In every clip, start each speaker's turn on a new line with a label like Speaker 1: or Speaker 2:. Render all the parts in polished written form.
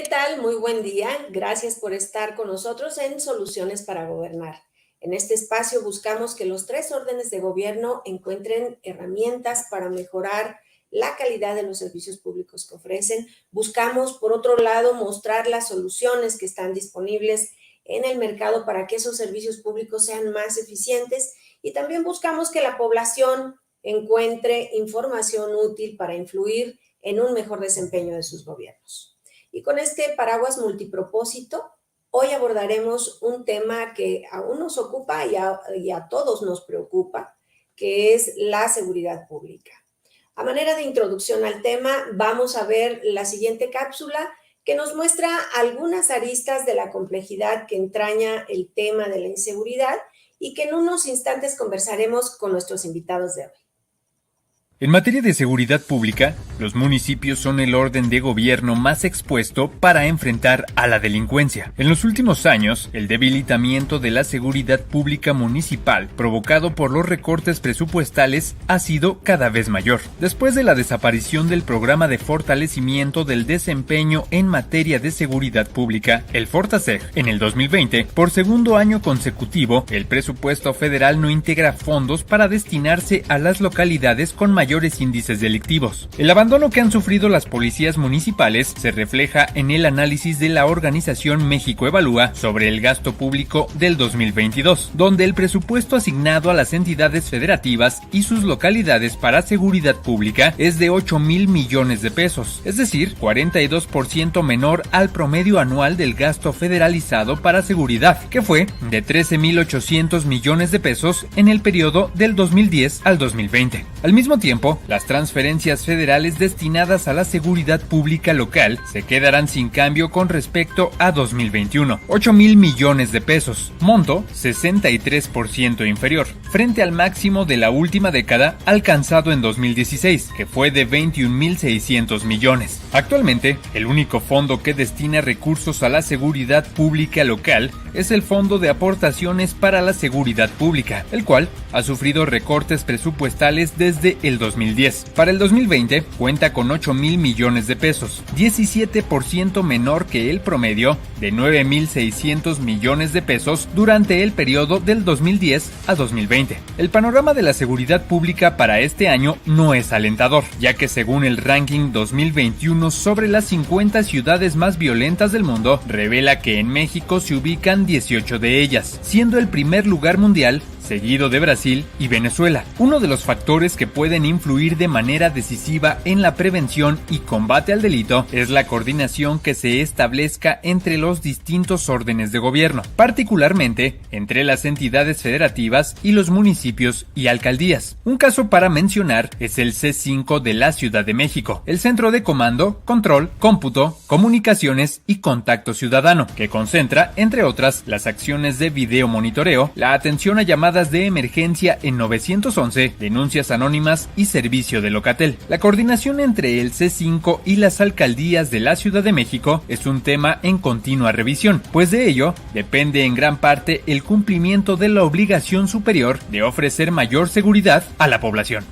Speaker 1: ¿Qué tal? Muy buen día. Gracias por estar con nosotros en Soluciones para Gobernar. En este espacio buscamos que los tres órdenes de gobierno encuentren herramientas para mejorar la calidad de los servicios públicos que ofrecen. Buscamos, por otro lado, mostrar las soluciones que están disponibles en el mercado para que esos servicios públicos sean más eficientes y también buscamos que la población encuentre información útil para influir en un mejor desempeño de sus gobiernos. Y con este paraguas multipropósito, hoy abordaremos un tema que aún nos ocupa y a todos nos preocupa, que es la seguridad pública. A manera de introducción al tema, vamos a ver la siguiente cápsula que nos muestra algunas aristas de la complejidad que entraña el tema de la inseguridad y que en unos instantes conversaremos con nuestros invitados de hoy.
Speaker 2: En materia de seguridad pública, los municipios son el orden de gobierno más expuesto para enfrentar a la delincuencia. En los últimos años, el debilitamiento de la seguridad pública municipal, provocado por los recortes presupuestales, ha sido cada vez mayor. Después de la desaparición del programa de fortalecimiento del desempeño en materia de seguridad pública, el Fortaseg, en el 2020, por segundo año consecutivo, el presupuesto federal no integra fondos para destinarse a las localidades con mayores índices delictivos. El abandono que han sufrido las policías municipales se refleja en el análisis de la organización México Evalúa sobre el gasto público del 2022, donde el presupuesto asignado a las entidades federativas y sus localidades para seguridad pública es de 8,000 millones de pesos, es decir, 42% menor al promedio anual del gasto federalizado para seguridad, que fue de 13,800 millones de pesos en el periodo del 2010 al 2020. Al mismo tiempo, las transferencias federales destinadas a la seguridad pública local se quedarán sin cambio con respecto a 2021, 8,000 millones de pesos, monto 63% inferior, frente al máximo de la última década alcanzado en 2016, que fue de 21,600 millones. Actualmente, el único fondo que destina recursos a la seguridad pública local es el Fondo de Aportaciones para la Seguridad Pública, el cual ha sufrido recortes presupuestales desde el 2010. Para el 2020 cuenta con 8,000 millones de pesos, 17% menor que el promedio de 9,600 millones de pesos durante el periodo del 2010 a 2020. El panorama de la seguridad pública para este año no es alentador, ya que según el ranking 2021 sobre las 50 ciudades más violentas del mundo, revela que en México se ubican 18 de ellas, siendo el primer lugar mundial seguido de Brasil y Venezuela. Uno de los factores que pueden influir de manera decisiva en la prevención y combate al delito es la coordinación que se establezca entre los distintos órdenes de gobierno, particularmente entre las entidades federativas y los municipios y alcaldías. Un caso para mencionar es el C5 de la Ciudad de México, el Centro de Comando, Control, Cómputo, Comunicaciones y Contacto Ciudadano, que concentra, entre otras, las acciones de video monitoreo, la atención a llamadas de emergencia en 911, denuncias anónimas y servicio de Locatel. La coordinación entre el C5 y las alcaldías de la Ciudad de México es un tema en continua revisión, pues de ello depende en gran parte el cumplimiento de la obligación superior de ofrecer mayor seguridad a la población.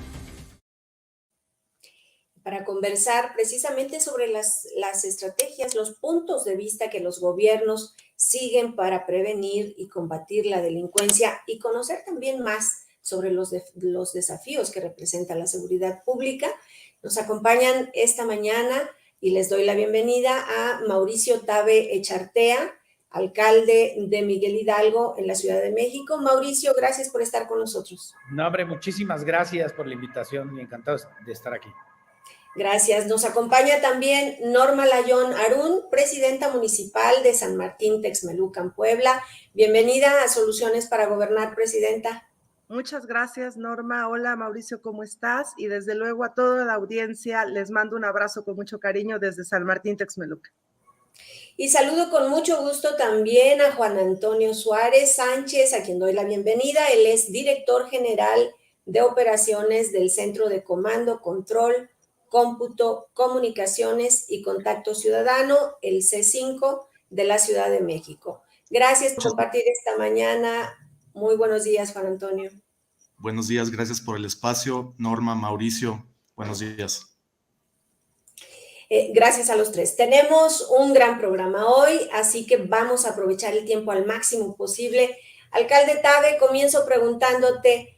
Speaker 1: Para conversar precisamente sobre las estrategias, los puntos de vista que los gobiernos siguen para prevenir y combatir la delincuencia y conocer también más sobre los desafíos que representa la seguridad pública. Nos acompañan esta mañana y les doy la bienvenida a Mauricio Tabe Echartea, alcalde de Miguel Hidalgo en la Ciudad de México. Mauricio, gracias por estar con nosotros.
Speaker 3: No, hombre, muchísimas gracias por la invitación y encantado de estar aquí.
Speaker 1: Gracias. Nos acompaña también Norma Layón Arún, presidenta municipal de San Martín Texmelucan, Puebla. Bienvenida a Soluciones para Gobernar, presidenta.
Speaker 4: Muchas gracias, Norma. Hola, Mauricio, ¿cómo estás? Y desde luego a toda la audiencia les mando un abrazo con mucho cariño desde San Martín Texmelucan.
Speaker 1: Y saludo con mucho gusto también a Juan Antonio Suárez Sánchez, a quien doy la bienvenida. Él es director general de operaciones del Centro de Comando, Control, Cómputo, Comunicaciones y Contacto Ciudadano, el C5 de la Ciudad de México. Gracias por compartir esta mañana. Muy buenos días, Juan Antonio.
Speaker 5: Buenos días, gracias por el espacio. Norma, Mauricio, buenos días.
Speaker 1: Gracias a los tres. Tenemos un gran programa hoy, así que vamos a aprovechar el tiempo al máximo posible. Alcalde Tabe, comienzo preguntándote,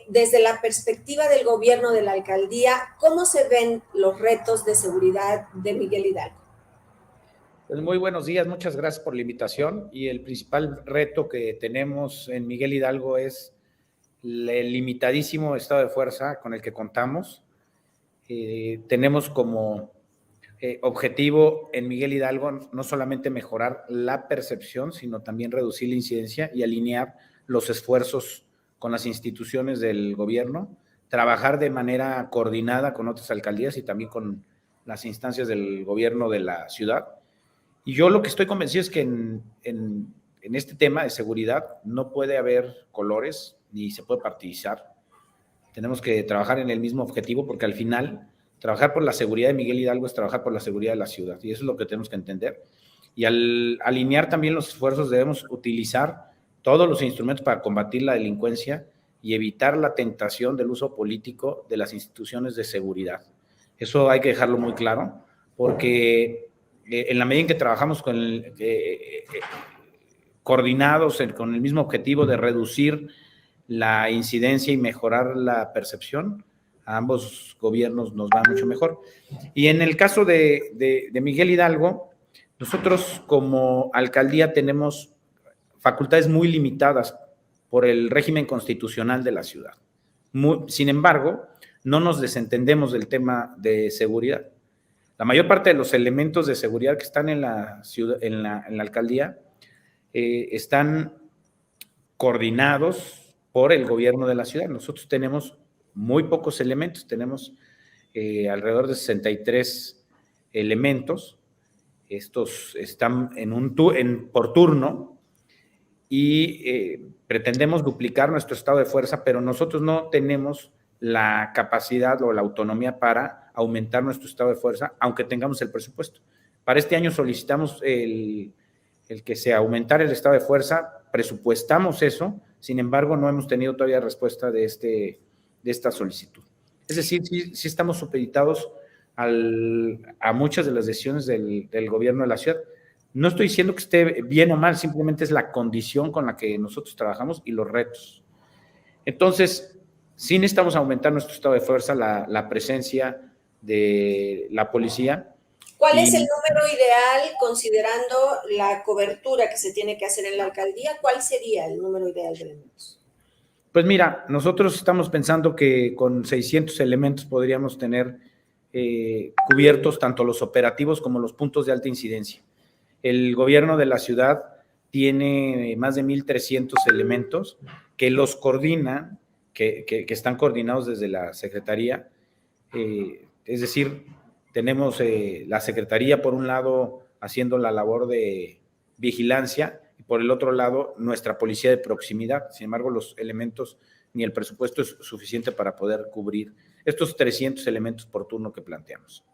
Speaker 1: desde la perspectiva del gobierno de la alcaldía, ¿cómo se ven los retos de seguridad de Miguel Hidalgo?
Speaker 3: Pues muy buenos días, muchas gracias por la invitación. Y el principal reto que tenemos en Miguel Hidalgo es el limitadísimo estado de fuerza con el que contamos. Tenemos como objetivo en Miguel Hidalgo no solamente mejorar la percepción, sino también reducir la incidencia y alinear los esfuerzos con las instituciones del gobierno, trabajar de manera coordinada con otras alcaldías y también con las instancias del gobierno de la ciudad. Y yo lo que estoy convencido es que en este tema de seguridad no puede haber colores ni se puede partidizar. Tenemos que trabajar en el mismo objetivo porque al final trabajar por la seguridad de Miguel Hidalgo es trabajar por la seguridad de la ciudad y eso es lo que tenemos que entender. Y al alinear también los esfuerzos debemos utilizar todos los instrumentos para combatir la delincuencia y evitar la tentación del uso político de las instituciones de seguridad. Eso hay que dejarlo muy claro porque en la medida en que trabajamos coordinados con el mismo objetivo de reducir la incidencia y mejorar la percepción, a ambos gobiernos nos va mucho mejor. Y en el caso de Miguel Hidalgo, nosotros como alcaldía tenemos facultades muy limitadas por el régimen constitucional de la ciudad. Sin embargo, no nos desentendemos del tema de seguridad. La mayor parte de los elementos de seguridad que están en la ciudad, en la alcaldía, están coordinados por el gobierno de la ciudad. Nosotros tenemos muy pocos elementos, tenemos alrededor de 63 elementos. Estos están por turno y pretendemos duplicar nuestro estado de fuerza, pero nosotros no tenemos la capacidad o la autonomía para aumentar nuestro estado de fuerza, aunque tengamos el presupuesto. Para este año solicitamos el que se aumentara el estado de fuerza, presupuestamos eso, sin embargo no hemos tenido todavía respuesta de esta solicitud. Es decir, sí estamos supeditados a muchas de las decisiones del gobierno de la ciudad. No estoy diciendo que esté bien o mal, simplemente es la condición con la que nosotros trabajamos y los retos. Entonces, sí necesitamos aumentar nuestro estado de fuerza, la presencia de la policía.
Speaker 1: ¿Cuál es el número ideal considerando la cobertura que se tiene que hacer en la alcaldía? ¿Cuál sería el número ideal de elementos?
Speaker 3: Pues mira, nosotros estamos pensando que con 600 elementos podríamos tener cubiertos tanto los operativos como los puntos de alta incidencia. El gobierno de la ciudad tiene más de 1,300 elementos que los coordinan, que están coordinados desde la Secretaría. Es decir, tenemos la Secretaría, por un lado, haciendo la labor de vigilancia, y por el otro lado, nuestra policía de proximidad. Sin embargo, los elementos ni el presupuesto es suficiente para poder cubrir estos 300 elementos por turno que planteamos.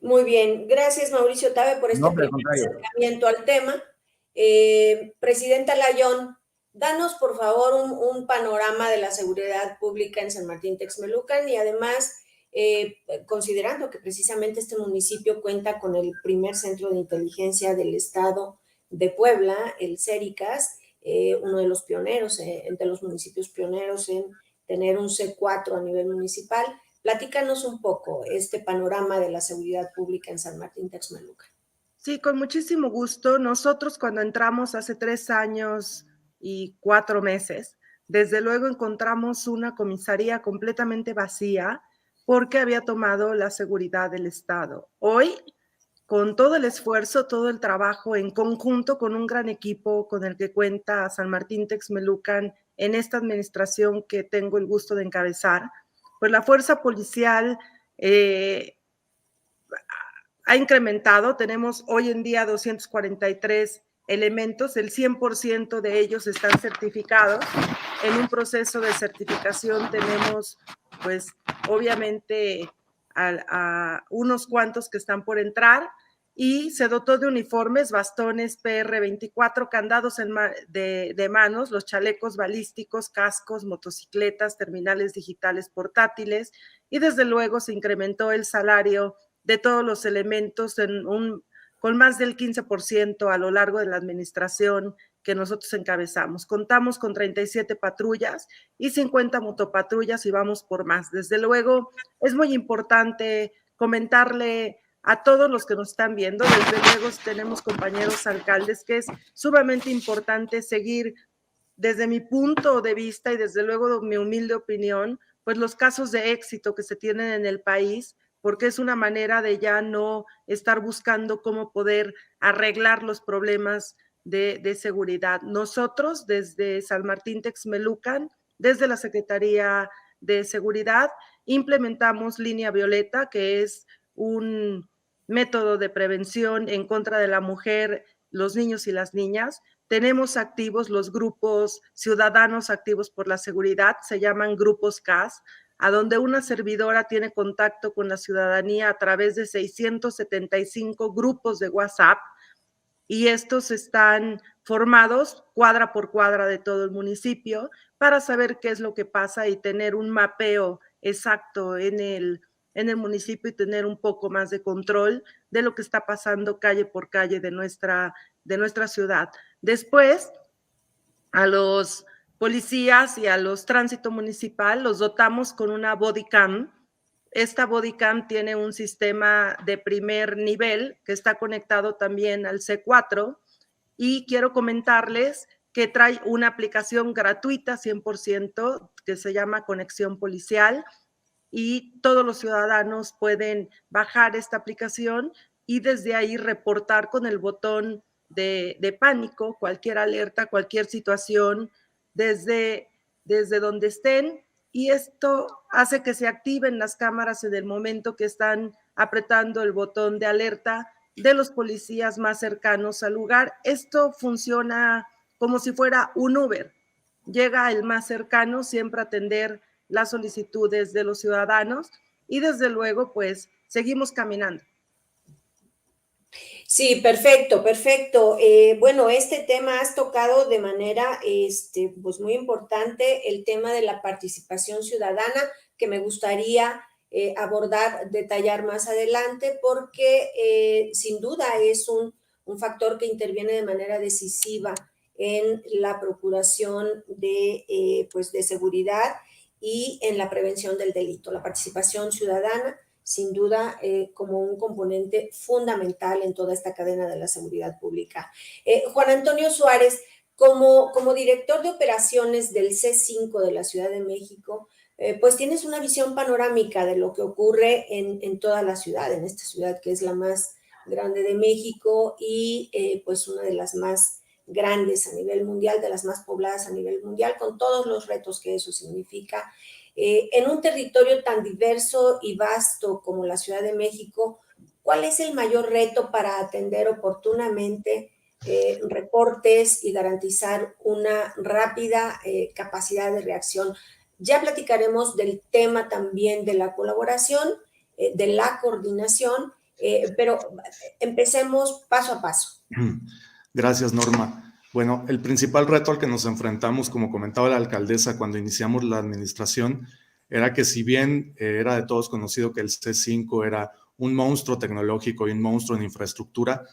Speaker 1: Muy bien. Gracias, Mauricio Tabe, por este primer acercamiento al tema. Presidenta Layón, danos, por favor, un panorama de la seguridad pública en San Martín Texmelucan y además, considerando que precisamente este municipio cuenta con el primer centro de inteligencia del estado de Puebla, el CERICAS, uno de los pioneros, entre los municipios pioneros en tener un C4 a nivel municipal. Platícanos un poco este panorama de la seguridad pública en San Martín Texmelucan.
Speaker 4: Sí, con muchísimo gusto. Nosotros cuando entramos hace 3 años y 4 meses, desde luego encontramos una comisaría completamente vacía porque había tomado la seguridad del Estado. Hoy, con todo el esfuerzo, todo el trabajo en conjunto con un gran equipo con el que cuenta San Martín Texmelucan en esta administración que tengo el gusto de encabezar, pues la fuerza policial ha incrementado. Tenemos hoy en día 243 elementos, el 100% de ellos están certificados. En un proceso de certificación tenemos, pues, obviamente a unos cuantos que están por entrar y se dotó de uniformes, bastones PR24, candados de manos, los chalecos balísticos, cascos, motocicletas, terminales digitales portátiles y desde luego se incrementó el salario de todos los elementos con más del 15% a lo largo de la administración que nosotros encabezamos. Contamos con 37 patrullas y 50 motopatrullas y vamos por más. Desde luego, es muy importante comentarle a todos los que nos están viendo, desde luego tenemos compañeros alcaldes, que es sumamente importante seguir, desde mi punto de vista y desde luego mi humilde opinión, pues los casos de éxito que se tienen en el país, porque es una manera de ya no estar buscando cómo poder arreglar los problemas de seguridad. Nosotros, desde San Martín Texmelucan, desde la Secretaría de Seguridad, implementamos Línea Violeta, que es un método de prevención en contra de la mujer, los niños y las niñas. Tenemos activos los grupos ciudadanos activos por la seguridad, se llaman grupos CAS, a donde una servidora tiene contacto con la ciudadanía a través de 675 grupos de WhatsApp, y estos están formados cuadra por cuadra de todo el municipio para saber qué es lo que pasa y tener un mapeo exacto en el municipio y tener un poco más de control de lo que está pasando calle por calle de nuestra ciudad. Después, a los policías y a los tránsito municipal los dotamos con una body cam. Esta body cam tiene un sistema de primer nivel que está conectado también al C4, y quiero comentarles que trae una aplicación gratuita 100% que se llama Conexión Policial, y todos los ciudadanos pueden bajar esta aplicación y desde ahí reportar con el botón de pánico cualquier alerta, cualquier situación desde donde estén, y esto hace que se activen las cámaras en el momento que están apretando el botón de alerta de los policías más cercanos al lugar. Esto funciona como si fuera un Uber. Llega el más cercano siempre a atender las solicitudes de los ciudadanos y desde luego pues seguimos caminando.
Speaker 1: Sí, perfecto, perfecto. Bueno, este tema has tocado de manera pues muy importante el tema de la participación ciudadana, que me gustaría abordar, detallar más adelante, porque sin duda es un factor que interviene de manera decisiva en la procuración pues de seguridad y en la prevención del delito. La participación ciudadana, sin duda, como un componente fundamental en toda esta cadena de la seguridad pública. Juan Antonio Suárez, como director de operaciones del C5 de la Ciudad de México, pues tienes una visión panorámica de lo que ocurre en toda la ciudad, en esta ciudad que es la más grande de México y pues una de las más grandes a nivel mundial, de las más pobladas a nivel mundial, con todos los retos que eso significa. En un territorio tan diverso y vasto como la Ciudad de México, ¿cuál es el mayor reto para atender oportunamente reportes y garantizar una rápida capacidad de reacción? Ya platicaremos del tema también de la colaboración, de la coordinación, pero empecemos paso a paso.
Speaker 5: Gracias, Norma. Bueno, el principal reto al que nos enfrentamos, como comentaba la alcaldesa cuando iniciamos la administración, era que si bien era de todos conocido que el C5 era un monstruo tecnológico y un monstruo en infraestructura,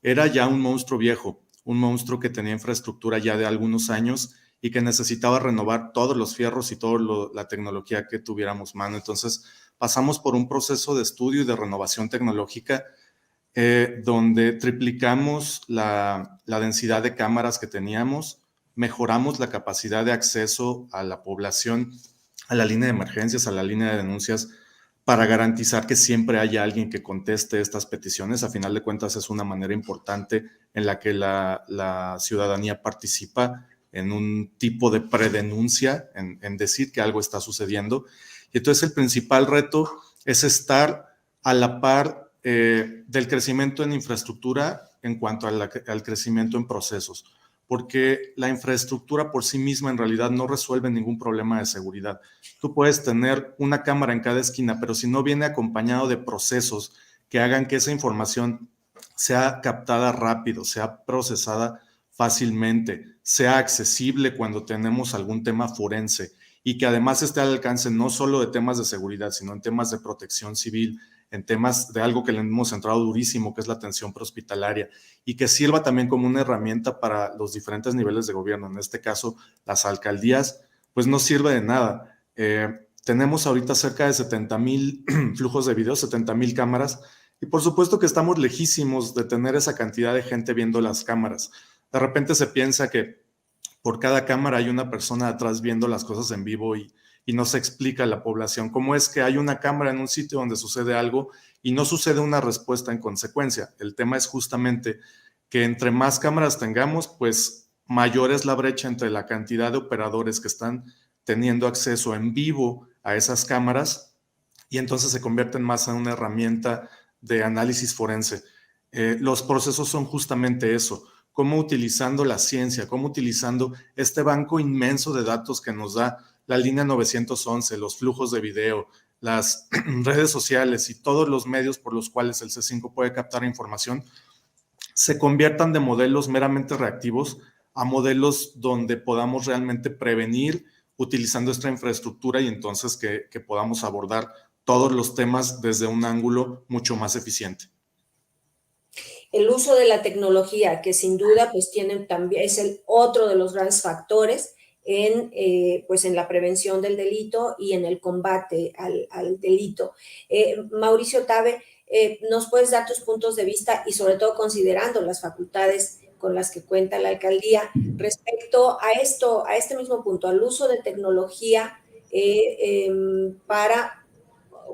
Speaker 5: era ya un monstruo viejo, un monstruo que tenía infraestructura ya de algunos años y que necesitaba renovar todos los fierros y toda la tecnología que tuviéramos mano. Entonces, pasamos por un proceso de estudio y de renovación tecnológica donde triplicamos la densidad de cámaras que teníamos, mejoramos la capacidad de acceso a la población, a la línea de emergencias, a la línea de denuncias, para garantizar que siempre haya alguien que conteste estas peticiones. A final de cuentas, es una manera importante en la que la ciudadanía participa en un tipo de predenuncia, en decir que algo está sucediendo. Y entonces el principal reto es estar a la par del crecimiento en infraestructura en cuanto al crecimiento en procesos, porque la infraestructura por sí misma en realidad no resuelve ningún problema de seguridad. Tú puedes tener una cámara en cada esquina, pero si no viene acompañado de procesos que hagan que esa información sea captada rápido, sea procesada fácilmente, sea accesible cuando tenemos algún tema forense y que además esté al alcance no solo de temas de seguridad, sino en temas de protección civil, en temas de algo que le hemos centrado durísimo, que es la atención prehospitalaria, y que sirva también como una herramienta para los diferentes niveles de gobierno, en este caso las alcaldías, pues no sirve de nada. Tenemos ahorita cerca de 70,000 flujos de video, 70,000 cámaras, y por supuesto que estamos lejísimos de tener esa cantidad de gente viendo las cámaras. De repente se piensa que por cada cámara hay una persona atrás viendo las cosas en vivo y no se explica a la población cómo es que hay una cámara en un sitio donde sucede algo y no sucede una respuesta en consecuencia. El tema es justamente que entre más cámaras tengamos, pues mayor es la brecha entre la cantidad de operadores que están teniendo acceso en vivo a esas cámaras y entonces se convierten más en una herramienta de análisis forense. Los procesos son justamente eso, cómo utilizando la ciencia, cómo utilizando este banco inmenso de datos que nos da la línea 911, los flujos de video, las redes sociales y todos los medios por los cuales el C5 puede captar información, se conviertan de modelos meramente reactivos a modelos donde podamos realmente prevenir utilizando esta infraestructura y entonces que podamos abordar todos los temas desde un ángulo mucho más eficiente.
Speaker 1: El uso de la tecnología, que sin duda pues también es el otro de los grandes factores pues en la prevención del delito y en el combate al delito. Mauricio Tabe, ¿nos puedes dar tus puntos de vista y sobre todo considerando las facultades con las que cuenta la alcaldía respecto a este mismo punto, al uso de tecnología para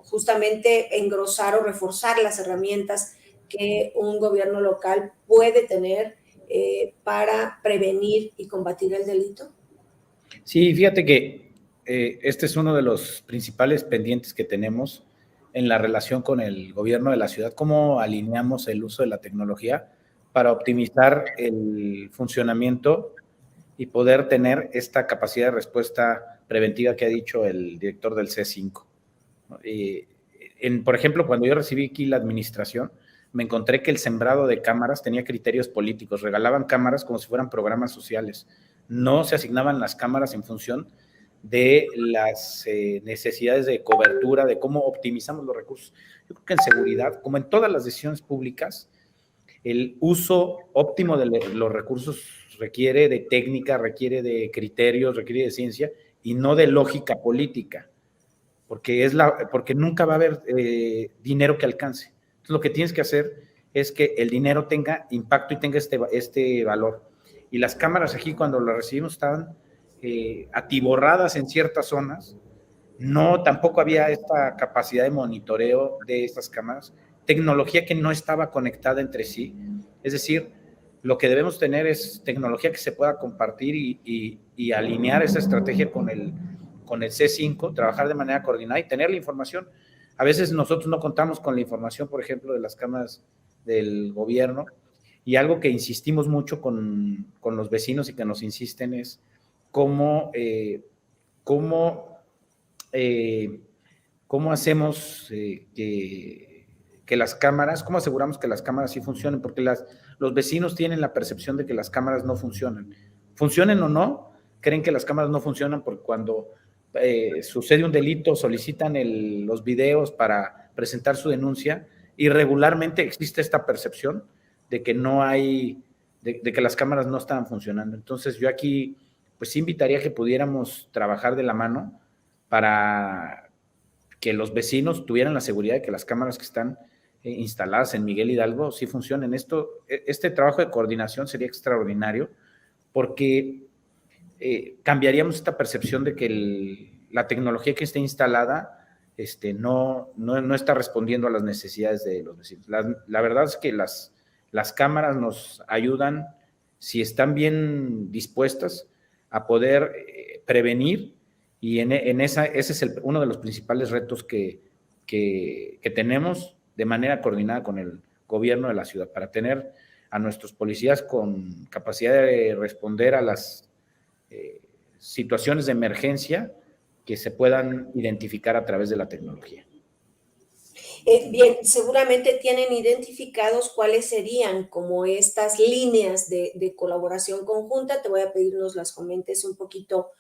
Speaker 1: justamente engrosar o reforzar las herramientas que un gobierno local puede tener para prevenir y combatir el delito?
Speaker 3: Sí, fíjate que este es uno de los principales pendientes que tenemos en la relación con el gobierno de la ciudad, cómo alineamos el uso de la tecnología para optimizar el funcionamiento y poder tener esta capacidad de respuesta preventiva que ha dicho el director del C5. Por ejemplo, cuando yo recibí aquí la administración, me encontré que el sembrado de cámaras tenía criterios políticos, regalaban cámaras como si fueran programas sociales, no se asignaban las cámaras en función de las necesidades de cobertura, de cómo optimizamos los recursos. Yo creo que en seguridad, como en todas las decisiones públicas, el uso óptimo de los recursos requiere de técnica, requiere de criterios, requiere de ciencia y no de lógica política, porque nunca va a haber dinero que alcance. Entonces, lo que tienes que hacer es que el dinero tenga impacto y tenga este valor. Y las cámaras aquí, cuando las recibimos, estaban atiborradas en ciertas zonas. No, tampoco había esta capacidad de monitoreo de estas cámaras. Tecnología que no estaba conectada entre sí. Es decir, lo que debemos tener es tecnología que se pueda compartir y alinear esa estrategia con el C5, trabajar de manera coordinada y tener la información. A veces nosotros no contamos con la información, por ejemplo, de las cámaras del gobierno, y algo que insistimos mucho con los vecinos y que nos insisten es cómo hacemos que las cámaras, cómo aseguramos que las cámaras sí funcionen, porque los vecinos tienen la percepción de que las cámaras no funcionan. Funcionen o no, creen que las cámaras no funcionan porque cuando sucede un delito, solicitan los videos para presentar su denuncia y regularmente existe esta percepción de que no hay, de que las cámaras no estaban funcionando. Entonces yo aquí pues invitaría a que pudiéramos trabajar de la mano para que los vecinos tuvieran la seguridad de que las cámaras que están instaladas en Miguel Hidalgo sí funcionen. Este trabajo de coordinación sería extraordinario porque cambiaríamos esta percepción de que la tecnología que esté instalada no está respondiendo a las necesidades de los vecinos. La verdad es que las cámaras nos ayudan, si están bien dispuestas, a poder prevenir, y ese es uno de los principales retos que tenemos de manera coordinada con el gobierno de la ciudad, para tener a nuestros policías con capacidad de responder a las situaciones de emergencia que se puedan identificar a través de la tecnología.
Speaker 1: Bien, seguramente tienen identificados cuáles serían como estas líneas de colaboración conjunta. Te voy a pedir nos las comentes un poquito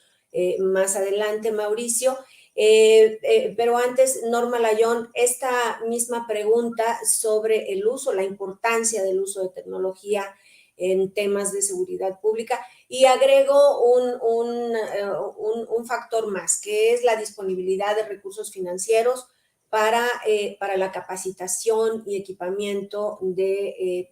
Speaker 1: más adelante, Mauricio. Pero antes, Norma Layón, esta misma pregunta sobre el uso, la importancia del uso de tecnología en temas de seguridad pública, y agrego un factor más, que es la disponibilidad de recursos financieros para la capacitación y equipamiento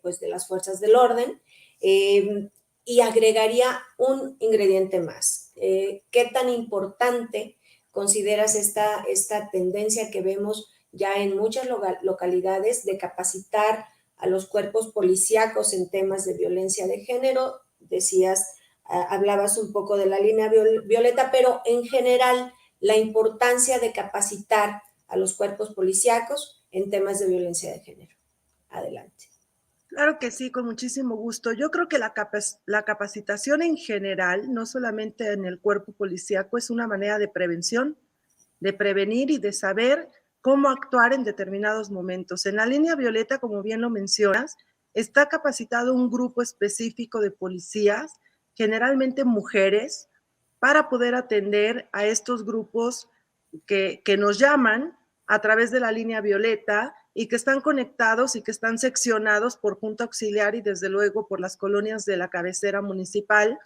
Speaker 1: pues de las fuerzas del orden. Y agregaría un ingrediente más. ¿Qué tan importante consideras esta tendencia que vemos ya en muchas localidades de capacitar a los cuerpos policíacos en temas de violencia de género? Decías, hablabas un poco de la línea violeta, pero en general la importancia de capacitar a los cuerpos policíacos en temas de violencia de género. Adelante.
Speaker 4: Claro que sí, con muchísimo gusto. Yo creo que la capacitación en general, no solamente en el cuerpo policíaco, es una manera de prevención, de prevenir y de saber cómo actuar en determinados momentos. En la línea violeta, como bien lo mencionas, está capacitado un grupo específico de policías, generalmente mujeres, para poder atender a estos grupos que nos llaman a través de la línea violeta y que están conectados y que están seccionados por Junta Auxiliar y desde luego por las colonias de la cabecera municipal.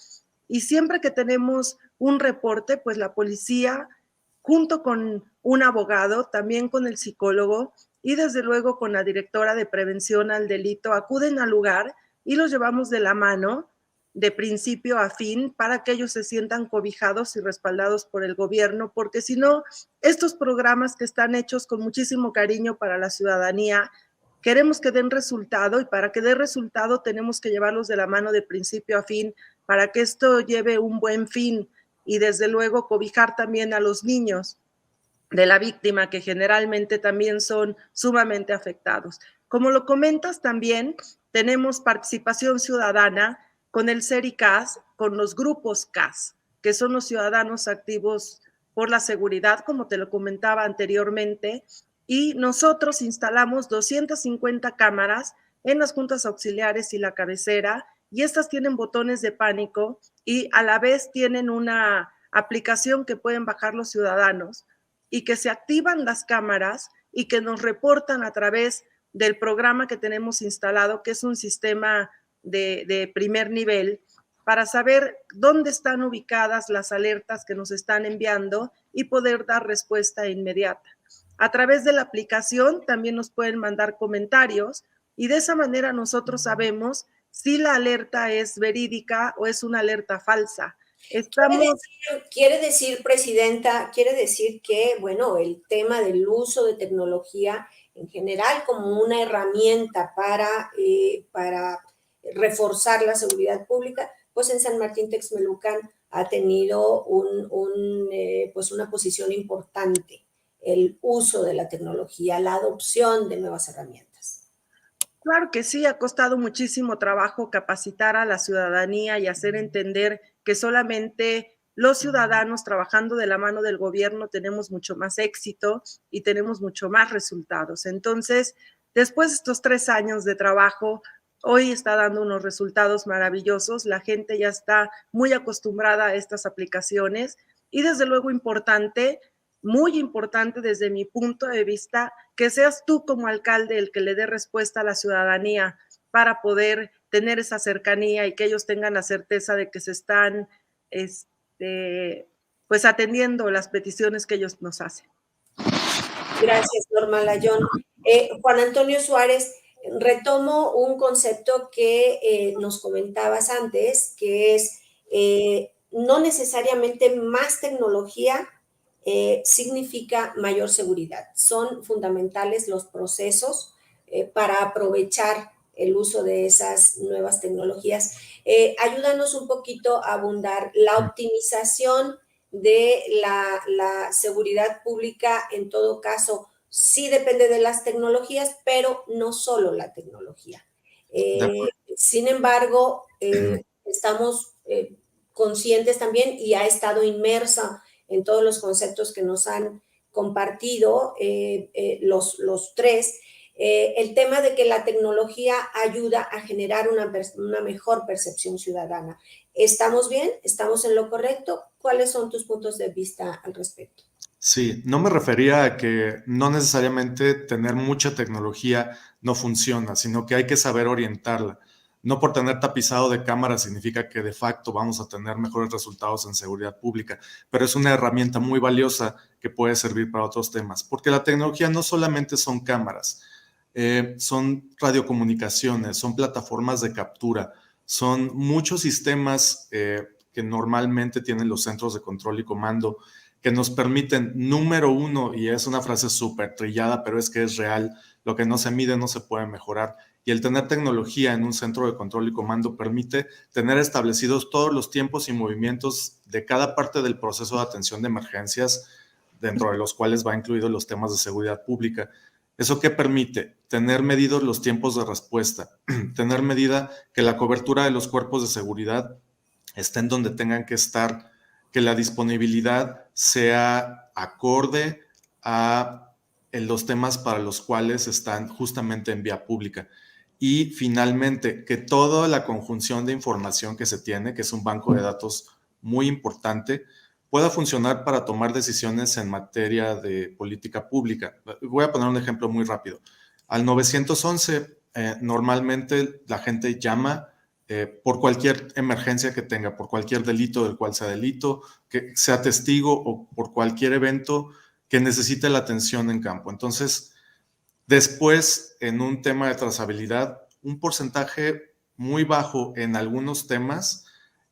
Speaker 4: Y siempre que tenemos un reporte, pues la policía, junto con un abogado, también con el psicólogo y desde luego con la directora de prevención al delito, acuden al lugar y los llevamos de la mano de principio a fin para que ellos se sientan cobijados y respaldados por el gobierno, porque si no, estos programas que están hechos con muchísimo cariño para la ciudadanía, queremos que den resultado y para que dé resultado tenemos que llevarlos de la mano de principio a fin para que esto lleve un buen fin y desde luego cobijar también a los niños de la víctima que generalmente también son sumamente afectados. Como lo comentas también, tenemos participación ciudadana con el CERICAS, con los grupos CAS, que son los ciudadanos activos por la seguridad, como te lo comentaba anteriormente, y nosotros instalamos 250 cámaras en las juntas auxiliares y la cabecera, y estas tienen botones de pánico y a la vez tienen una aplicación que pueden bajar los ciudadanos y que se activan las cámaras y que nos reportan a través del programa que tenemos instalado, que es un sistema de primer nivel, para saber dónde están ubicadas las alertas que nos están enviando y poder dar respuesta inmediata. A través de la aplicación también nos pueden mandar comentarios y de esa manera nosotros sabemos si la alerta es verídica o es una alerta falsa.
Speaker 1: Quiere decir, Presidenta, quiere decir que, bueno, el tema del uso de tecnología en general como una herramienta para reforzar la seguridad pública, pues en San Martín Texmelucan ha tenido pues una posición importante el uso de la tecnología, la adopción de nuevas herramientas.
Speaker 4: Claro que sí, ha costado muchísimo trabajo capacitar a la ciudadanía y hacer entender que solamente los ciudadanos trabajando de la mano del gobierno tenemos mucho más éxito y tenemos mucho más resultados. Entonces, después de estos 3 años de trabajo, hoy está dando unos resultados maravillosos. La gente ya está muy acostumbrada a estas aplicaciones y desde luego importante, muy importante desde mi punto de vista, que seas tú como alcalde el que le dé respuesta a la ciudadanía para poder tener esa cercanía y que ellos tengan la certeza de que se están pues atendiendo las peticiones que ellos nos hacen.
Speaker 1: Gracias, Norma Layón. Juan Antonio Suárez, retomo un concepto que nos comentabas antes, que es no necesariamente más tecnología significa mayor seguridad. Son fundamentales los procesos para aprovechar el uso de esas nuevas tecnologías. Ayúdanos un poquito a abundar la optimización de la seguridad pública. En todo caso, sí depende de las tecnologías, pero no solo la tecnología. Sin embargo, estamos conscientes también y ha estado inmersa en todos los conceptos que nos han compartido los tres, el tema de que la tecnología ayuda a generar una mejor percepción ciudadana. ¿Estamos bien? ¿Estamos en lo correcto? ¿Cuáles son tus puntos de vista al respecto?
Speaker 5: Sí, no me refería a que no necesariamente tener mucha tecnología no funciona, sino que hay que saber orientarla. No por tener tapizado de cámaras significa que de facto vamos a tener mejores resultados en seguridad pública, pero es una herramienta muy valiosa que puede servir para otros temas, porque la tecnología no solamente son cámaras, son radiocomunicaciones, son plataformas de captura, son muchos sistemas que normalmente tienen los centros de control y comando que nos permiten, número uno, y es una frase súper trillada, pero es que es real, lo que no se mide no se puede mejorar. Y el tener tecnología en un centro de control y comando permite tener establecidos todos los tiempos y movimientos de cada parte del proceso de atención de emergencias, dentro de los cuales va incluidos los temas de seguridad pública. ¿Eso qué permite? Tener medidos los tiempos de respuesta, tener medida que la cobertura de los cuerpos de seguridad estén donde tengan que estar, que la disponibilidad sea acorde a los temas para los cuales están justamente en vía pública. Y finalmente, que toda la conjunción de información que se tiene, que es un banco de datos muy importante, pueda funcionar para tomar decisiones en materia de política pública. Voy a poner un ejemplo muy rápido. Al 911, normalmente la gente llama por cualquier emergencia que tenga, por cualquier delito del cual sea delito, que sea testigo o por cualquier evento que necesite la atención en campo. Entonces, después, en un tema de trazabilidad, un porcentaje muy bajo en algunos temas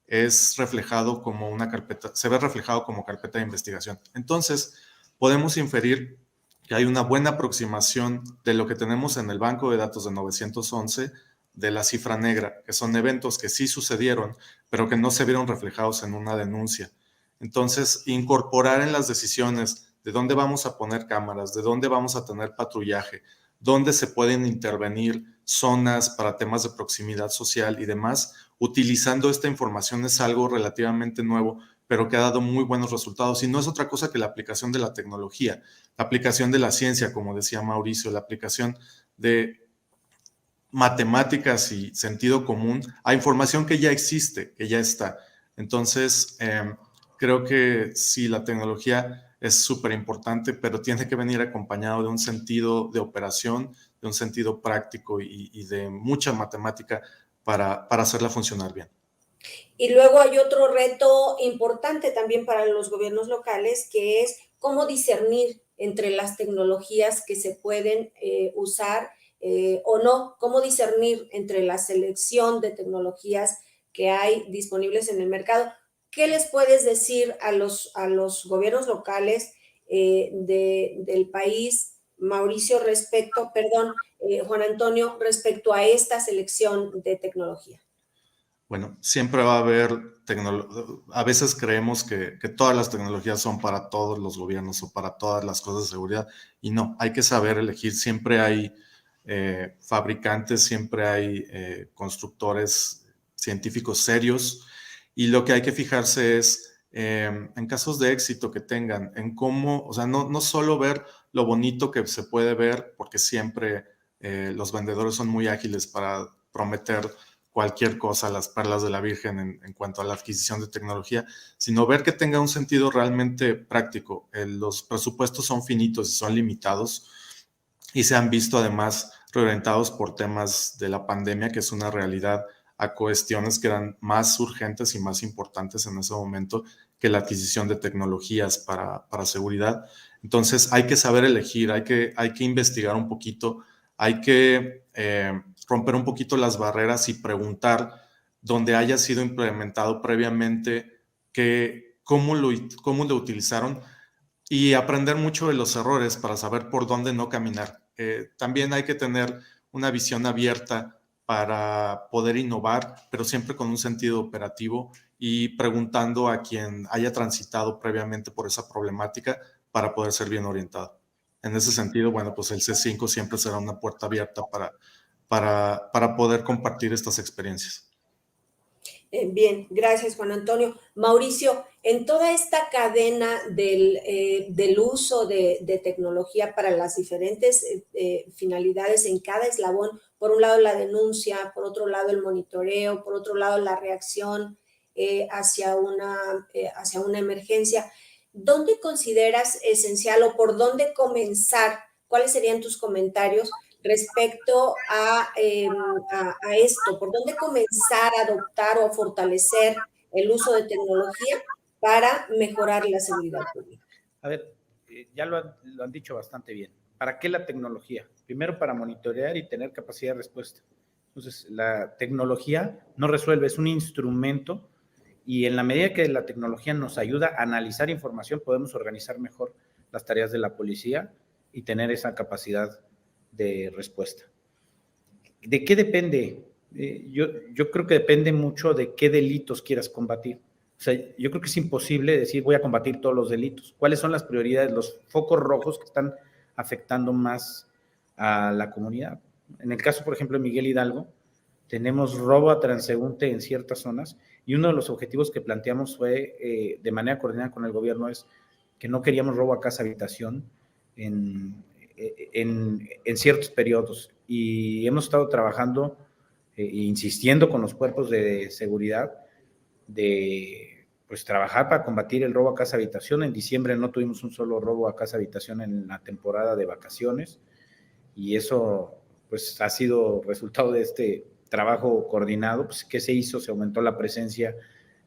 Speaker 5: es reflejado como una carpeta, se ve reflejado como carpeta de investigación. Entonces, podemos inferir que hay una buena aproximación de lo que tenemos en el banco de datos de 911 de la cifra negra, que son eventos que sí sucedieron, pero que no se vieron reflejados en una denuncia. Entonces, incorporar en las decisiones de dónde vamos a poner cámaras, de dónde vamos a tener patrullaje, dónde se pueden intervenir zonas para temas de proximidad social y demás, utilizando esta información es algo relativamente nuevo, pero que ha dado muy buenos resultados. Y no es otra cosa que la aplicación de la tecnología, la aplicación de la ciencia, como decía Mauricio, la aplicación de matemáticas y sentido común a información que ya existe, que ya está. Entonces, creo que sí, la tecnología es súper importante, pero tiene que venir acompañado de un sentido de operación, de un sentido práctico y de mucha matemática para hacerla funcionar bien.
Speaker 1: Y luego hay otro reto importante también para los gobiernos locales, que es cómo discernir entre las tecnologías que se pueden usar o no, cómo discernir entre la selección de tecnologías que hay disponibles en el mercado. ¿Qué les puedes decir a los gobiernos locales del país, Mauricio, Juan Antonio, respecto a esta selección de tecnología?
Speaker 5: Bueno, siempre va a haber a veces creemos que todas las tecnologías son para todos los gobiernos o para todas las cosas de seguridad y no, hay que saber elegir. Siempre hay fabricantes, siempre hay constructores científicos serios y lo que hay que fijarse es en casos de éxito que tengan, en cómo, o sea, no solo ver lo bonito que se puede ver, porque siempre los vendedores son muy ágiles para prometer cualquier cosa, las perlas de la Virgen en cuanto a la adquisición de tecnología, sino ver que tenga un sentido realmente práctico. Los presupuestos son finitos y son limitados y se han visto además reorientados por temas de la pandemia, que es una realidad, a cuestiones que eran más urgentes y más importantes en ese momento que la adquisición de tecnologías para seguridad. Entonces hay que saber elegir, hay que investigar un poquito, hay que romper un poquito las barreras y preguntar donde haya sido implementado previamente cómo lo utilizaron y aprender mucho de los errores para saber por dónde no caminar. También hay que tener una visión abierta para poder innovar, pero siempre con un sentido operativo y preguntando a quien haya transitado previamente por esa problemática para poder ser bien orientado. En ese sentido, bueno, pues el C5 siempre será una puerta abierta para poder compartir estas experiencias.
Speaker 1: Bien, gracias Juan Antonio. Mauricio, en toda esta cadena del uso de tecnología para las diferentes finalidades en cada eslabón, por un lado la denuncia, por otro lado el monitoreo, por otro lado la reacción hacia una emergencia, ¿dónde consideras esencial o por dónde comenzar? ¿Cuáles serían tus comentarios respecto a esto? ¿Por dónde comenzar a adoptar o a fortalecer el uso de tecnología para mejorar la seguridad pública?
Speaker 3: A ver, ya lo han dicho bastante bien. ¿Para qué la tecnología? Primero, para monitorear y tener capacidad de respuesta. Entonces, la tecnología no resuelve, es un instrumento, y en la medida que la tecnología nos ayuda a analizar información, podemos organizar mejor las tareas de la policía y tener esa capacidad de respuesta. ¿De qué depende? Yo creo que depende mucho de qué delitos quieras combatir. O sea, yo creo que es imposible decir voy a combatir todos los delitos. ¿Cuáles son las prioridades, los focos rojos que están afectando más a la comunidad? En el caso, por ejemplo, de Miguel Hidalgo, tenemos robo a transeúnte en ciertas zonas, y uno de los objetivos que planteamos fue, de manera coordinada con el gobierno, es que no queríamos robo a casa habitación en ciertos periodos, y hemos estado trabajando e insistiendo con los cuerpos de seguridad de pues trabajar para combatir el robo a casa habitación. En diciembre no tuvimos un solo robo a casa habitación en la temporada de vacaciones, y eso pues ha sido resultado de este trabajo coordinado. Pues, ¿qué se hizo? Se aumentó la presencia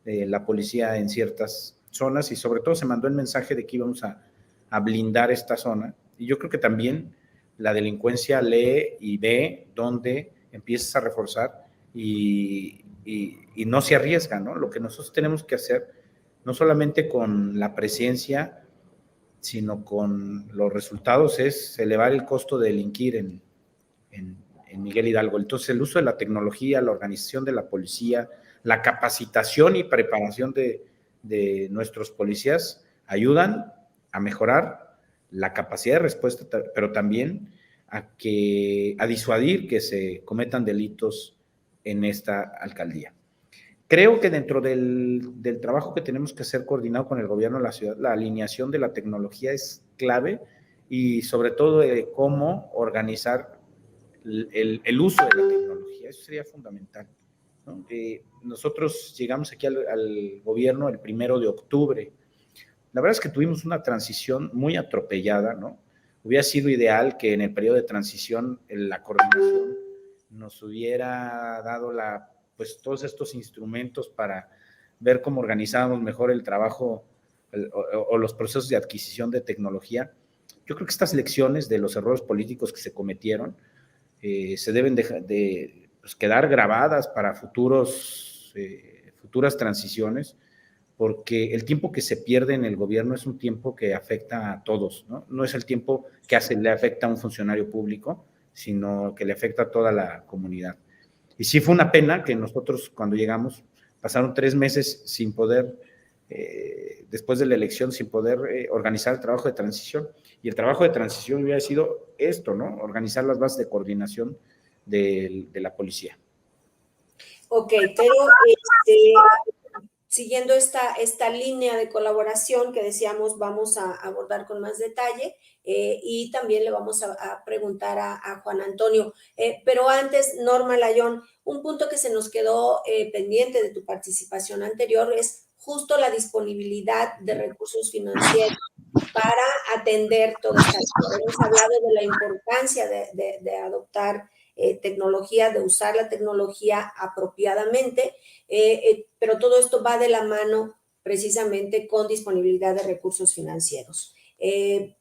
Speaker 3: de la policía en ciertas zonas, y sobre todo se mandó el mensaje de que íbamos a blindar esta zona. Y yo creo que también la delincuencia lee y ve dónde empiezas a reforzar y no se arriesga, ¿no? Lo que nosotros tenemos que hacer, no solamente con la presencia, sino con los resultados, es elevar el costo de delinquir en Miguel Hidalgo. Entonces, el uso de la tecnología, la organización de la policía, la capacitación y preparación de nuestros policías ayudan a mejorar la capacidad de respuesta, pero también a disuadir que se cometan delitos en esta alcaldía. Creo que dentro del trabajo que tenemos que hacer coordinado con el gobierno de la ciudad, la alineación de la tecnología es clave, y sobre todo de cómo organizar el uso de la tecnología. Eso sería fundamental, ¿no? Nosotros llegamos aquí al gobierno el 1 de octubre. La verdad es que tuvimos una transición muy atropellada, ¿no? Hubiera sido ideal que en el periodo de transición la coordinación nos hubiera dado pues todos estos instrumentos para ver cómo organizábamos mejor el trabajo o los procesos de adquisición de tecnología. Yo creo que estas lecciones de los errores políticos que se cometieron se deben de pues, quedar grabadas para futuras transiciones, porque el tiempo que se pierde en el gobierno es un tiempo que afecta a todos, ¿no? No es el tiempo que le afecta a un funcionario público, sino que le afecta a toda la comunidad. Y sí fue una pena que nosotros, cuando llegamos, pasaron 3 meses sin poder, después de la elección, sin poder organizar el trabajo de transición. Y el trabajo de transición hubiera sido esto, ¿no? Organizar las bases de coordinación de la policía.
Speaker 1: Ok, pero siguiendo esta línea de colaboración que decíamos vamos a abordar con más detalle, y también le vamos a preguntar a Juan Antonio. Pero antes, Norma Layón, un punto que se nos quedó pendiente de tu participación anterior es justo la disponibilidad de recursos financieros para atender todo esto. Hemos hablado de la importancia de adoptar tecnología, de usar la tecnología apropiadamente, pero todo esto va de la mano precisamente con disponibilidad de recursos financieros. En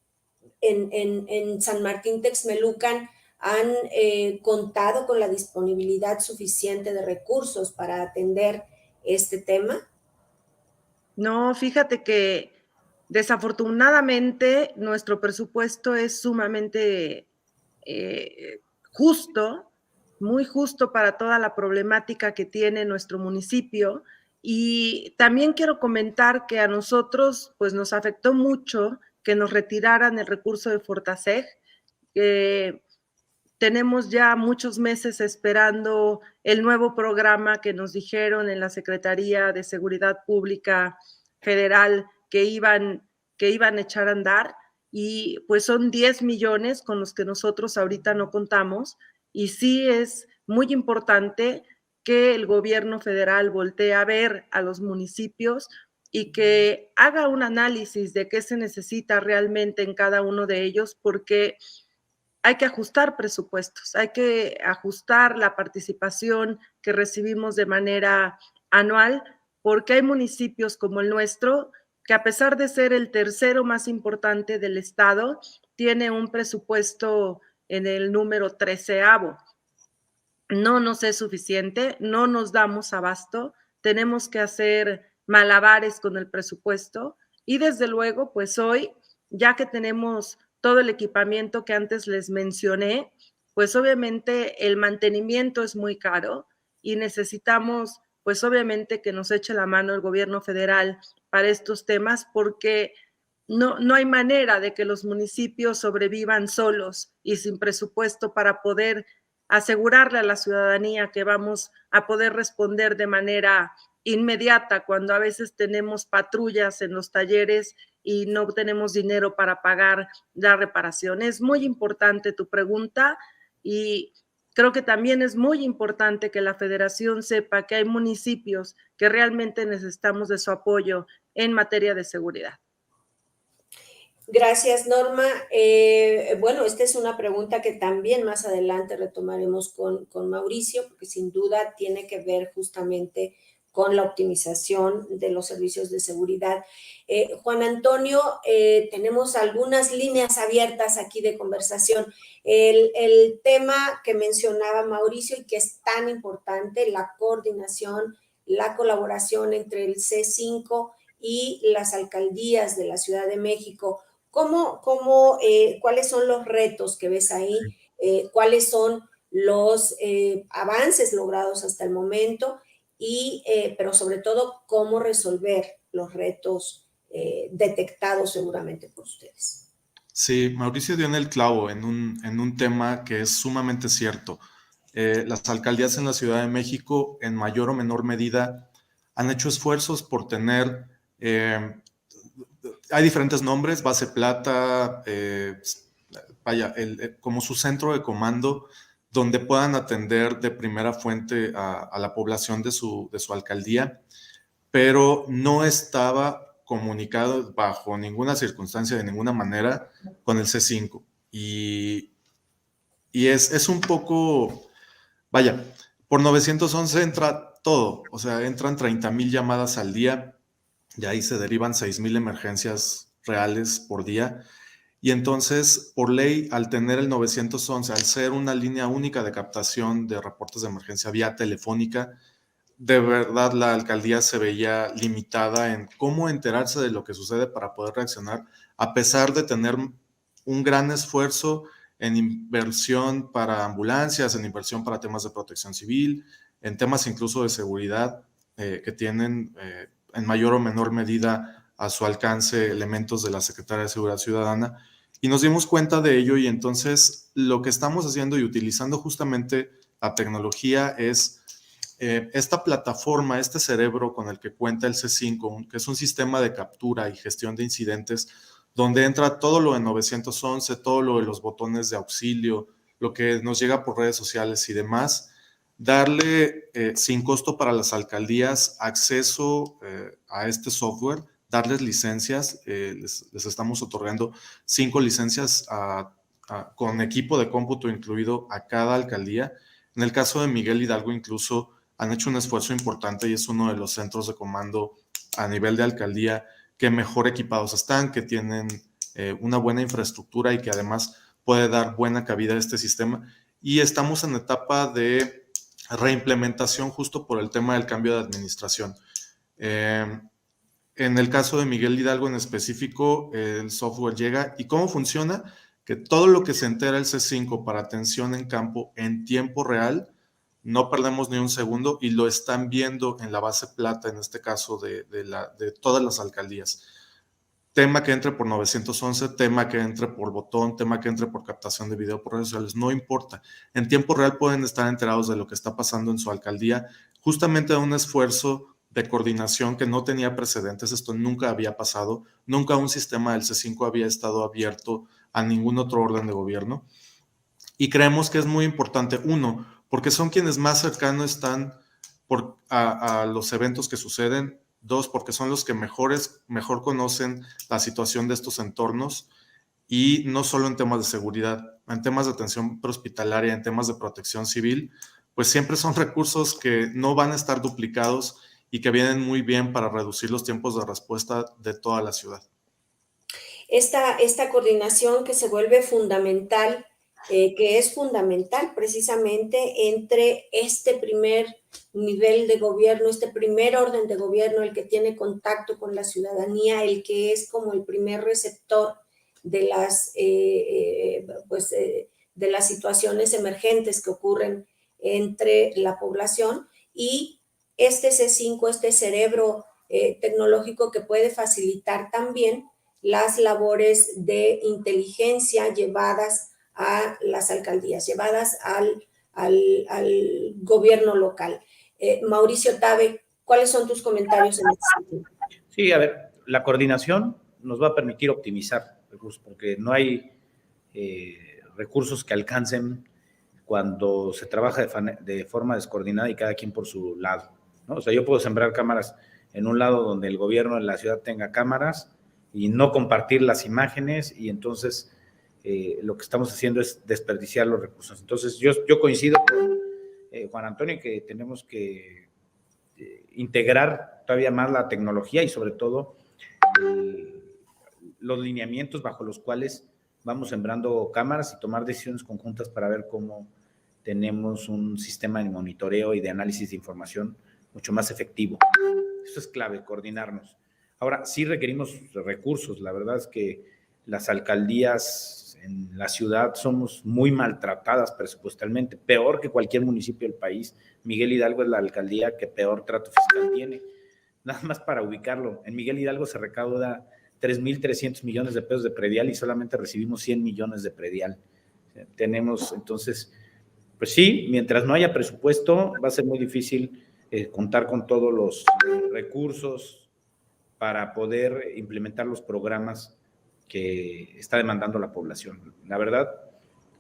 Speaker 1: San Martín Texmelucan han contado con la disponibilidad suficiente de recursos para atender este tema.
Speaker 4: No, fíjate que desafortunadamente nuestro presupuesto es sumamente justo, muy justo para toda la problemática que tiene nuestro municipio. Y también quiero comentar que a nosotros pues nos afectó mucho que nos retiraran el recurso de Fortaseg. Tenemos ya muchos meses esperando el nuevo programa que nos dijeron en la Secretaría de Seguridad Pública Federal que iban a echar a andar, y pues son 10 millones con los que nosotros ahorita no contamos, y sí es muy importante que el gobierno federal voltee a ver a los municipios y que haga un análisis de qué se necesita realmente en cada uno de ellos, porque hay que ajustar presupuestos, hay que ajustar la participación que recibimos de manera anual, porque hay municipios como el nuestro que, a pesar de ser el tercero más importante del estado, tiene un presupuesto en el número 13º. No nos es suficiente, no nos damos abasto, tenemos que hacer malabares con el presupuesto y, desde luego, pues hoy, ya que tenemos todo el equipamiento que antes les mencioné, pues obviamente el mantenimiento es muy caro y necesitamos, pues obviamente, que nos eche la mano el gobierno federal para estos temas, porque no hay manera de que los municipios sobrevivan solos y sin presupuesto para poder asegurarle a la ciudadanía que vamos a poder responder de manera inmediata cuando a veces tenemos patrullas en los talleres y no tenemos dinero para pagar la reparación. Es muy importante tu pregunta y creo que también es muy importante que la federación sepa que hay municipios que realmente necesitamos de su apoyo en materia de seguridad.
Speaker 1: Gracias, Norma. Bueno, esta es una pregunta que también más adelante retomaremos con Mauricio, porque sin duda tiene que ver justamente con la optimización de los servicios de seguridad. Juan Antonio, tenemos algunas líneas abiertas aquí de conversación. El tema que mencionaba Mauricio y que es tan importante, la coordinación, la colaboración entre el C5 y las alcaldías de la Ciudad de México. ¿Cuáles son los retos que ves ahí? ¿Cuáles son los avances logrados hasta el momento? Pero sobre todo, ¿cómo resolver los retos detectados seguramente por ustedes?
Speaker 5: Sí, Mauricio dio en el clavo en un tema que es sumamente cierto. Las alcaldías en la Ciudad de México, en mayor o menor medida, han hecho esfuerzos por tener... hay diferentes nombres, base plata, como su centro de comando, donde puedan atender de primera fuente a la población de su alcaldía, pero no estaba comunicado bajo ninguna circunstancia, de ninguna manera, con el C5. Y es un poco, vaya, por 911 entra todo, o sea, entran 30,000 llamadas al día, y ahí se derivan 6,000 emergencias reales por día. Y entonces, por ley, al tener el 911, al ser una línea única de captación de reportes de emergencia vía telefónica, de verdad la alcaldía se veía limitada en cómo enterarse de lo que sucede para poder reaccionar, a pesar de tener un gran esfuerzo en inversión para ambulancias, en inversión para temas de protección civil, en temas incluso de seguridad, que tienen en mayor o menor medida a su alcance elementos de la Secretaría de Seguridad Ciudadana. Y nos dimos cuenta de ello, y entonces lo que estamos haciendo y utilizando justamente la tecnología es esta plataforma, este cerebro con el que cuenta el C5, que es un sistema de captura y gestión de incidentes, donde entra todo lo de 911, todo lo de los botones de auxilio, lo que nos llega por redes sociales y demás, darle sin costo para las alcaldías acceso a este software, darles licencias, les estamos otorgando 5 licencias con equipo de cómputo incluido a cada alcaldía. En el caso de Miguel Hidalgo incluso han hecho un esfuerzo importante y es uno de los centros de comando a nivel de alcaldía que mejor equipados están, que tienen una buena infraestructura y que además puede dar buena cabida a este sistema. Y estamos en etapa de reimplementación justo por el tema del cambio de administración. En el caso de Miguel Hidalgo en específico, el software llega. ¿Y cómo funciona? Que todo lo que se entera el C5 para atención en campo en tiempo real, no perdemos ni un segundo y lo están viendo en la base plata, en este caso de todas las alcaldías. Tema que entre por 911, tema que entre por botón, tema que entre por captación de video por redes sociales, no importa. En tiempo real pueden estar enterados de lo que está pasando en su alcaldía, justamente de un esfuerzo de coordinación que no tenía precedentes. Esto nunca había pasado, nunca un sistema del C5 había estado abierto a ningún otro orden de gobierno. Y creemos que es muy importante, uno, porque son quienes más cercanos están a los eventos que suceden. Dos, porque son los que mejor conocen la situación de estos entornos, y no solo en temas de seguridad, en temas de atención prehospitalaria, en temas de protección civil, pues siempre son recursos que no van a estar duplicados y que vienen muy bien para reducir los tiempos de respuesta de toda la ciudad.
Speaker 1: Esta coordinación que se vuelve fundamental, que es fundamental precisamente entre este primer nivel de gobierno, este primer orden de gobierno, el que tiene contacto con la ciudadanía, el que es como el primer receptor de de las situaciones emergentes que ocurren entre la población, y este C5, este cerebro tecnológico que puede facilitar también las labores de inteligencia llevadas a las alcaldías, llevadas al gobierno local. Mauricio Tabe, ¿cuáles son tus comentarios en este sentido?
Speaker 3: Sí, a ver, la coordinación nos va a permitir optimizar recursos, porque no hay recursos que alcancen cuando se trabaja de forma descoordinada y cada quien por su lado, ¿no? O sea, yo puedo sembrar cámaras en un lado donde el gobierno en la ciudad tenga cámaras y no compartir las imágenes, y entonces lo que estamos haciendo es desperdiciar los recursos. Entonces, yo coincido con Juan Antonio que tenemos que integrar todavía más la tecnología y sobre todo los lineamientos bajo los cuales vamos sembrando cámaras y tomar decisiones conjuntas para ver cómo tenemos un sistema de monitoreo y de análisis de información mucho más efectivo. Eso es clave, coordinarnos. Ahora, sí requerimos recursos. La verdad es que las alcaldías en la ciudad somos muy maltratadas presupuestalmente, peor que cualquier municipio del país. Miguel Hidalgo es la alcaldía que peor trato fiscal tiene. Nada más para ubicarlo, en Miguel Hidalgo se recauda 3,300 millones de pesos de predial y solamente recibimos 100 millones de predial. Tenemos, entonces, pues sí, mientras no haya presupuesto, va a ser muy difícil contar con todos los recursos para poder implementar los programas que está demandando la población. La verdad,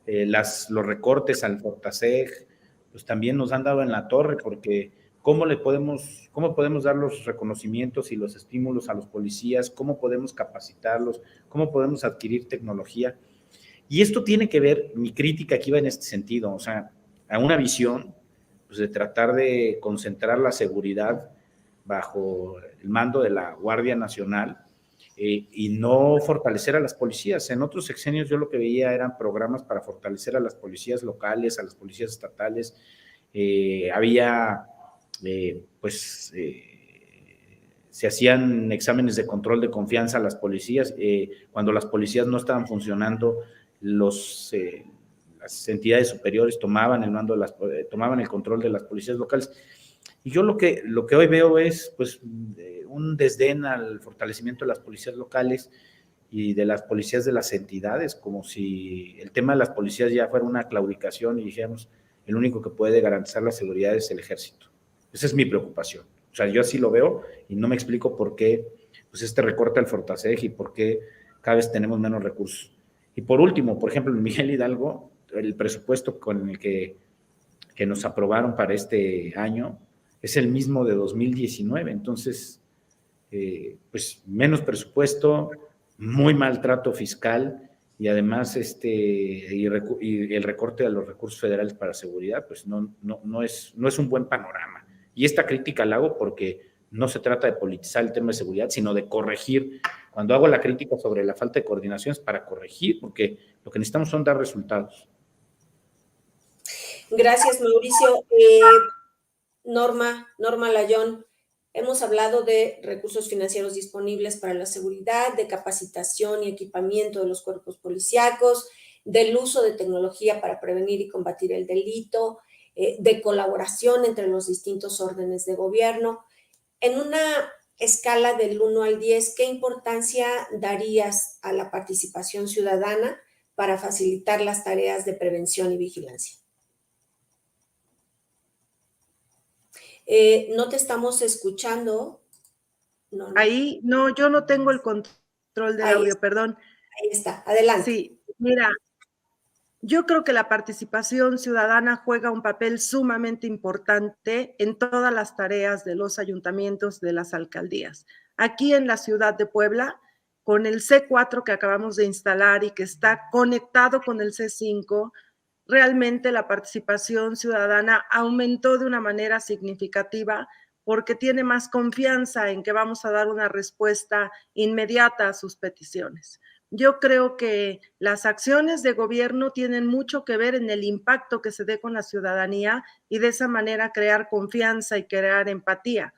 Speaker 3: los recortes al Fortaseg, pues también nos han dado en la torre, porque ¿cómo podemos dar los reconocimientos y los estímulos a los policías? ¿Cómo podemos capacitarlos? ¿Cómo podemos adquirir tecnología? Y esto tiene que ver, mi crítica aquí va en este sentido, o sea, a una visión pues, de tratar de concentrar la seguridad bajo el mando de la Guardia Nacional y no fortalecer a las policías. En otros sexenios yo lo que veía eran programas para fortalecer a las policías locales, a las policías estatales. Había, se hacían exámenes de control de confianza a las policías. Cuando las policías no estaban funcionando, las entidades superiores tomaban el control de las policías locales. Y yo lo que hoy veo es pues un desdén al fortalecimiento de las policías locales y de las policías de las entidades, como si el tema de las policías ya fuera una claudicación y dijéramos, el único que puede garantizar la seguridad es el ejército. Esa es mi preocupación. O sea, yo así lo veo y no me explico por qué pues este recorte al Fortaseg y por qué cada vez tenemos menos recursos. Y por último, por ejemplo, en Miguel Hidalgo, el presupuesto con el que nos aprobaron para este año es el mismo de 2019. Entonces, pues menos presupuesto, muy mal trato fiscal y además y el recorte de los recursos federales para seguridad, pues no es un buen panorama. Y esta crítica la hago porque no se trata de politizar el tema de seguridad, sino de corregir. Cuando hago la crítica sobre la falta de coordinación es para corregir, porque lo que necesitamos son dar resultados.
Speaker 1: Gracias, Mauricio. Norma Layón, hemos hablado de recursos financieros disponibles para la seguridad, de capacitación y equipamiento de los cuerpos policíacos, del uso de tecnología para prevenir y combatir el delito, de colaboración entre los distintos órdenes de gobierno. En una escala del 1 al 10, ¿qué importancia darías a la participación ciudadana para facilitar las tareas de prevención y vigilancia? No te estamos escuchando.
Speaker 4: No. Ahí, no, yo no tengo el control del audio, perdón.
Speaker 1: Ahí está, adelante.
Speaker 4: Sí, mira, Yo creo que la participación ciudadana juega un papel sumamente importante en todas las tareas de los ayuntamientos, de las alcaldías. Aquí en la ciudad de Puebla, con el C4 que acabamos de instalar y que está conectado con el C5, realmente la participación ciudadana aumentó de una manera significativa porque tiene más confianza en que vamos a dar una respuesta inmediata a sus peticiones. Yo creo que las acciones de gobierno tienen mucho que ver en el impacto que se dé con la ciudadanía y de esa manera crear confianza y crear empatía.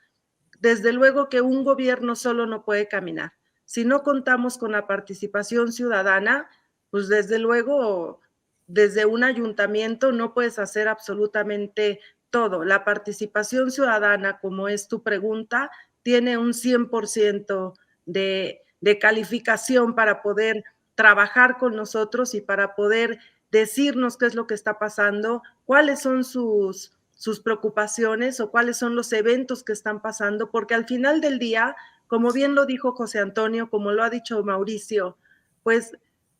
Speaker 4: Desde luego que un gobierno solo no puede caminar. Si no contamos con la participación ciudadana, pues desde luego, desde un ayuntamiento no puedes hacer absolutamente todo. La participación ciudadana, como es tu pregunta, tiene un 100% de calificación para poder trabajar con nosotros y para poder decirnos qué es lo que está pasando, cuáles son sus preocupaciones o cuáles son los eventos que están pasando, porque al final del día, como bien lo dijo José Antonio, como lo ha dicho Mauricio, pues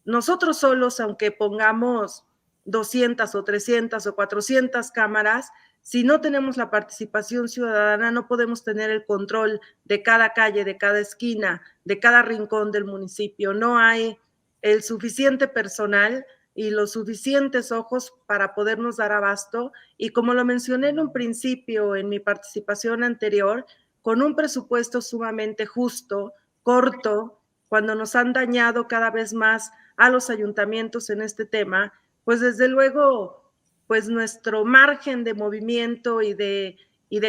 Speaker 4: nosotros solos, aunque pongamos 200 o 300 o 400 cámaras, si no tenemos la participación ciudadana, no podemos tener el control de cada calle, de cada esquina, de cada rincón del municipio. No hay el suficiente personal y los suficientes ojos para podernos dar abasto. Y como lo mencioné en un principio, en mi participación anterior, con un presupuesto sumamente justo, corto, cuando nos han dañado cada vez más a los ayuntamientos en este tema, pues desde luego, pues nuestro margen de movimiento y de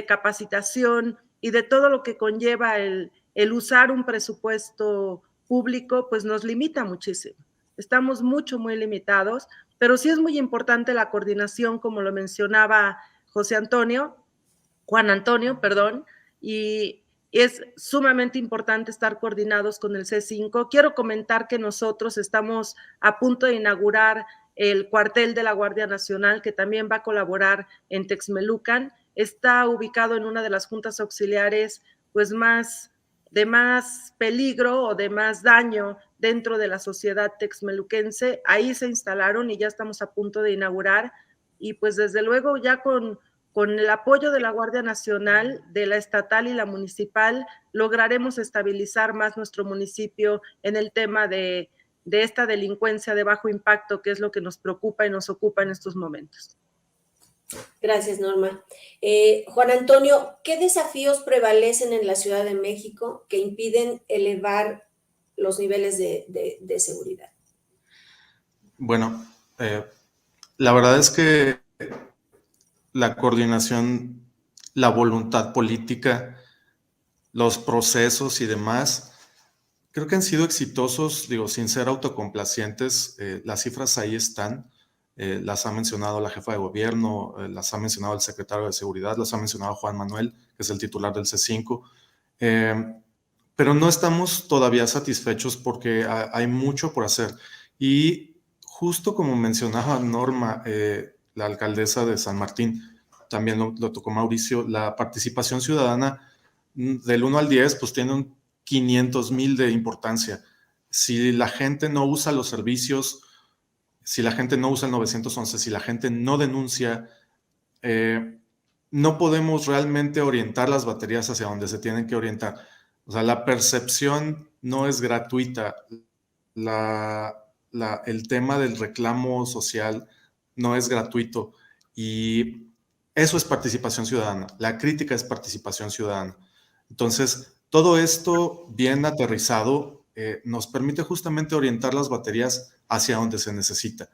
Speaker 4: capacitación y de todo lo que conlleva el usar un presupuesto público, pues nos limita muchísimo. Estamos muy limitados, pero sí es muy importante la coordinación, como lo mencionaba Juan Antonio, perdón, y es sumamente importante estar coordinados con el C5. Quiero comentar que nosotros estamos a punto de inaugurar el cuartel de la Guardia Nacional, que también va a colaborar en Texmelucan. Está ubicado en una de las juntas auxiliares, pues de más peligro o de más daño dentro de la sociedad texmeluquense. Ahí se instalaron y ya estamos a punto de inaugurar. Y pues desde luego ya con el apoyo de la Guardia Nacional, de la estatal y la municipal, lograremos estabilizar más nuestro municipio en el tema de esta delincuencia de bajo impacto, que es lo que nos preocupa y nos ocupa en estos momentos.
Speaker 1: Gracias, Norma. Juan Antonio, ¿qué desafíos prevalecen en la Ciudad de México que impiden elevar los niveles de seguridad?
Speaker 5: Bueno, la verdad es que la coordinación, la voluntad política, los procesos y demás, creo que han sido exitosos, digo, sin ser autocomplacientes. Las cifras ahí están. Las ha mencionado la jefa de gobierno, las ha mencionado el secretario de Seguridad, las ha mencionado Juan Manuel, que es el titular del C5. Pero no estamos todavía satisfechos porque hay mucho por hacer. Y justo como mencionaba Norma, la alcaldesa de San Martín, también lo tocó Mauricio, la participación ciudadana del 1 al 10, pues tiene un 500,000 de importancia. Si la gente no usa los servicios, si la gente no usa el 911, si la gente no denuncia, no podemos realmente orientar las baterías hacia donde se tienen que orientar. O sea, la percepción no es gratuita. El tema del reclamo social no es gratuito. Y eso es participación ciudadana. La crítica es participación ciudadana. Entonces, todo esto bien aterrizado nos permite justamente orientar las baterías hacia donde se necesita.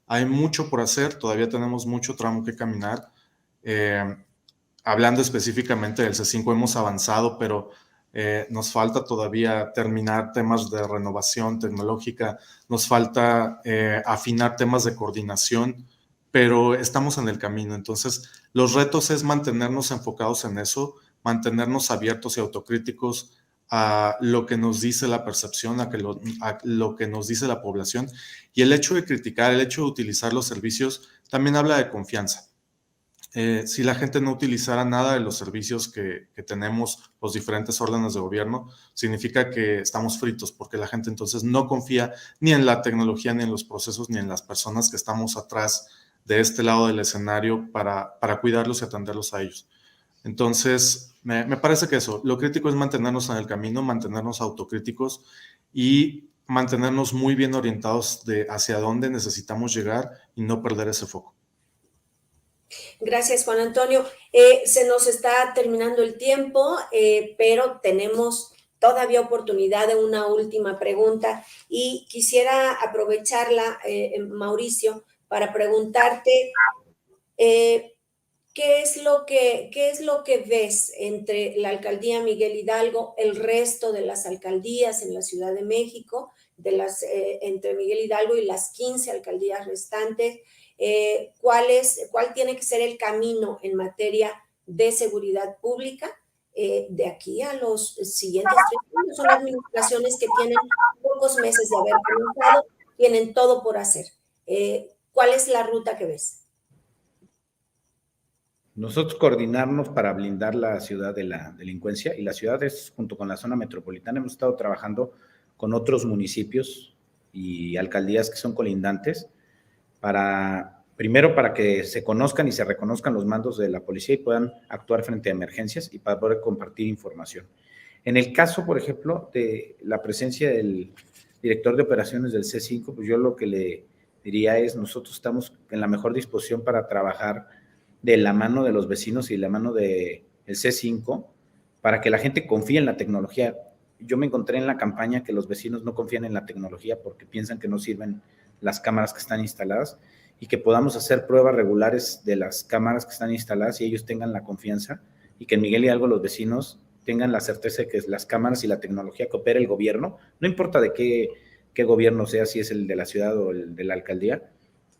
Speaker 5: Hay mucho por hacer, todavía tenemos mucho tramo que caminar. Hablando específicamente del C5, hemos avanzado, pero nos falta todavía terminar temas de renovación tecnológica, nos falta afinar temas de coordinación, pero estamos en el camino. Entonces, los retos es mantenernos enfocados en eso, mantenernos abiertos y autocríticos a lo que nos dice la percepción, a lo que nos dice la población. Y el hecho de criticar, el hecho de utilizar los servicios, también habla de confianza. si la gente no utilizara nada de los servicios que tenemos los diferentes órdenes de gobierno, significa que estamos fritos, porque la gente entonces no confía ni en la tecnología, ni en los procesos, ni en las personas que estamos atrás de este lado del escenario para cuidarlos y atenderlos a ellos. Entonces, me parece que eso, lo crítico es mantenernos en el camino, mantenernos autocríticos y mantenernos muy bien orientados de hacia dónde necesitamos llegar y no perder ese foco.
Speaker 1: Gracias, Juan Antonio. Se nos está terminando el tiempo, pero tenemos todavía oportunidad de una última pregunta y quisiera aprovecharla, Mauricio, para preguntarte ¿qué es lo que ves entre la alcaldía Miguel Hidalgo, el resto de las alcaldías en la Ciudad de México, entre Miguel Hidalgo y las 15 alcaldías restantes? ¿Cuál tiene que ser el camino en materia de seguridad pública de aquí a los siguientes 3 años? Son administraciones que tienen pocos meses de haber comenzado, tienen todo por hacer. ¿Cuál es la ruta que ves?
Speaker 3: Nosotros coordinarnos para blindar la ciudad de la delincuencia, y las ciudades junto con la zona metropolitana hemos estado trabajando con otros municipios y alcaldías que son colindantes primero para que se conozcan y se reconozcan los mandos de la policía y puedan actuar frente a emergencias y para poder compartir información. En el caso, por ejemplo, de la presencia del director de operaciones del C5, pues yo lo que le diría es, nosotros estamos en la mejor disposición para trabajar de la mano de los vecinos y de la mano del C5 para que la gente confíe en la tecnología. Yo me encontré en la campaña que los vecinos no confían en la tecnología porque piensan que no sirven las cámaras que están instaladas, y que podamos hacer pruebas regulares de las cámaras que están instaladas y ellos tengan la confianza, y que en Miguel Hidalgo los vecinos tengan la certeza de que las cámaras y la tecnología que opera el gobierno, no importa de qué gobierno sea, si es el de la ciudad o el de la alcaldía,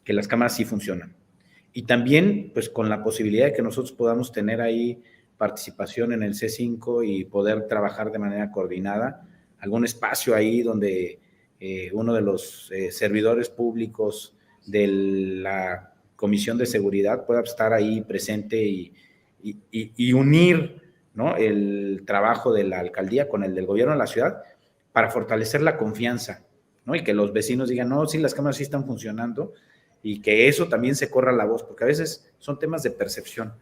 Speaker 3: que las cámaras sí funcionan. Y también, pues, con la posibilidad de que nosotros podamos tener ahí participación en el C5 y poder trabajar de manera coordinada, algún espacio ahí donde uno de los servidores públicos de la Comisión de Seguridad pueda estar ahí presente y unir, ¿no?, el trabajo de la alcaldía con el del gobierno de la ciudad para fortalecer la confianza, ¿no? Y que los vecinos digan, no, sí, las cámaras sí están funcionando, y que eso también se corra la voz, porque a veces son temas de percepción.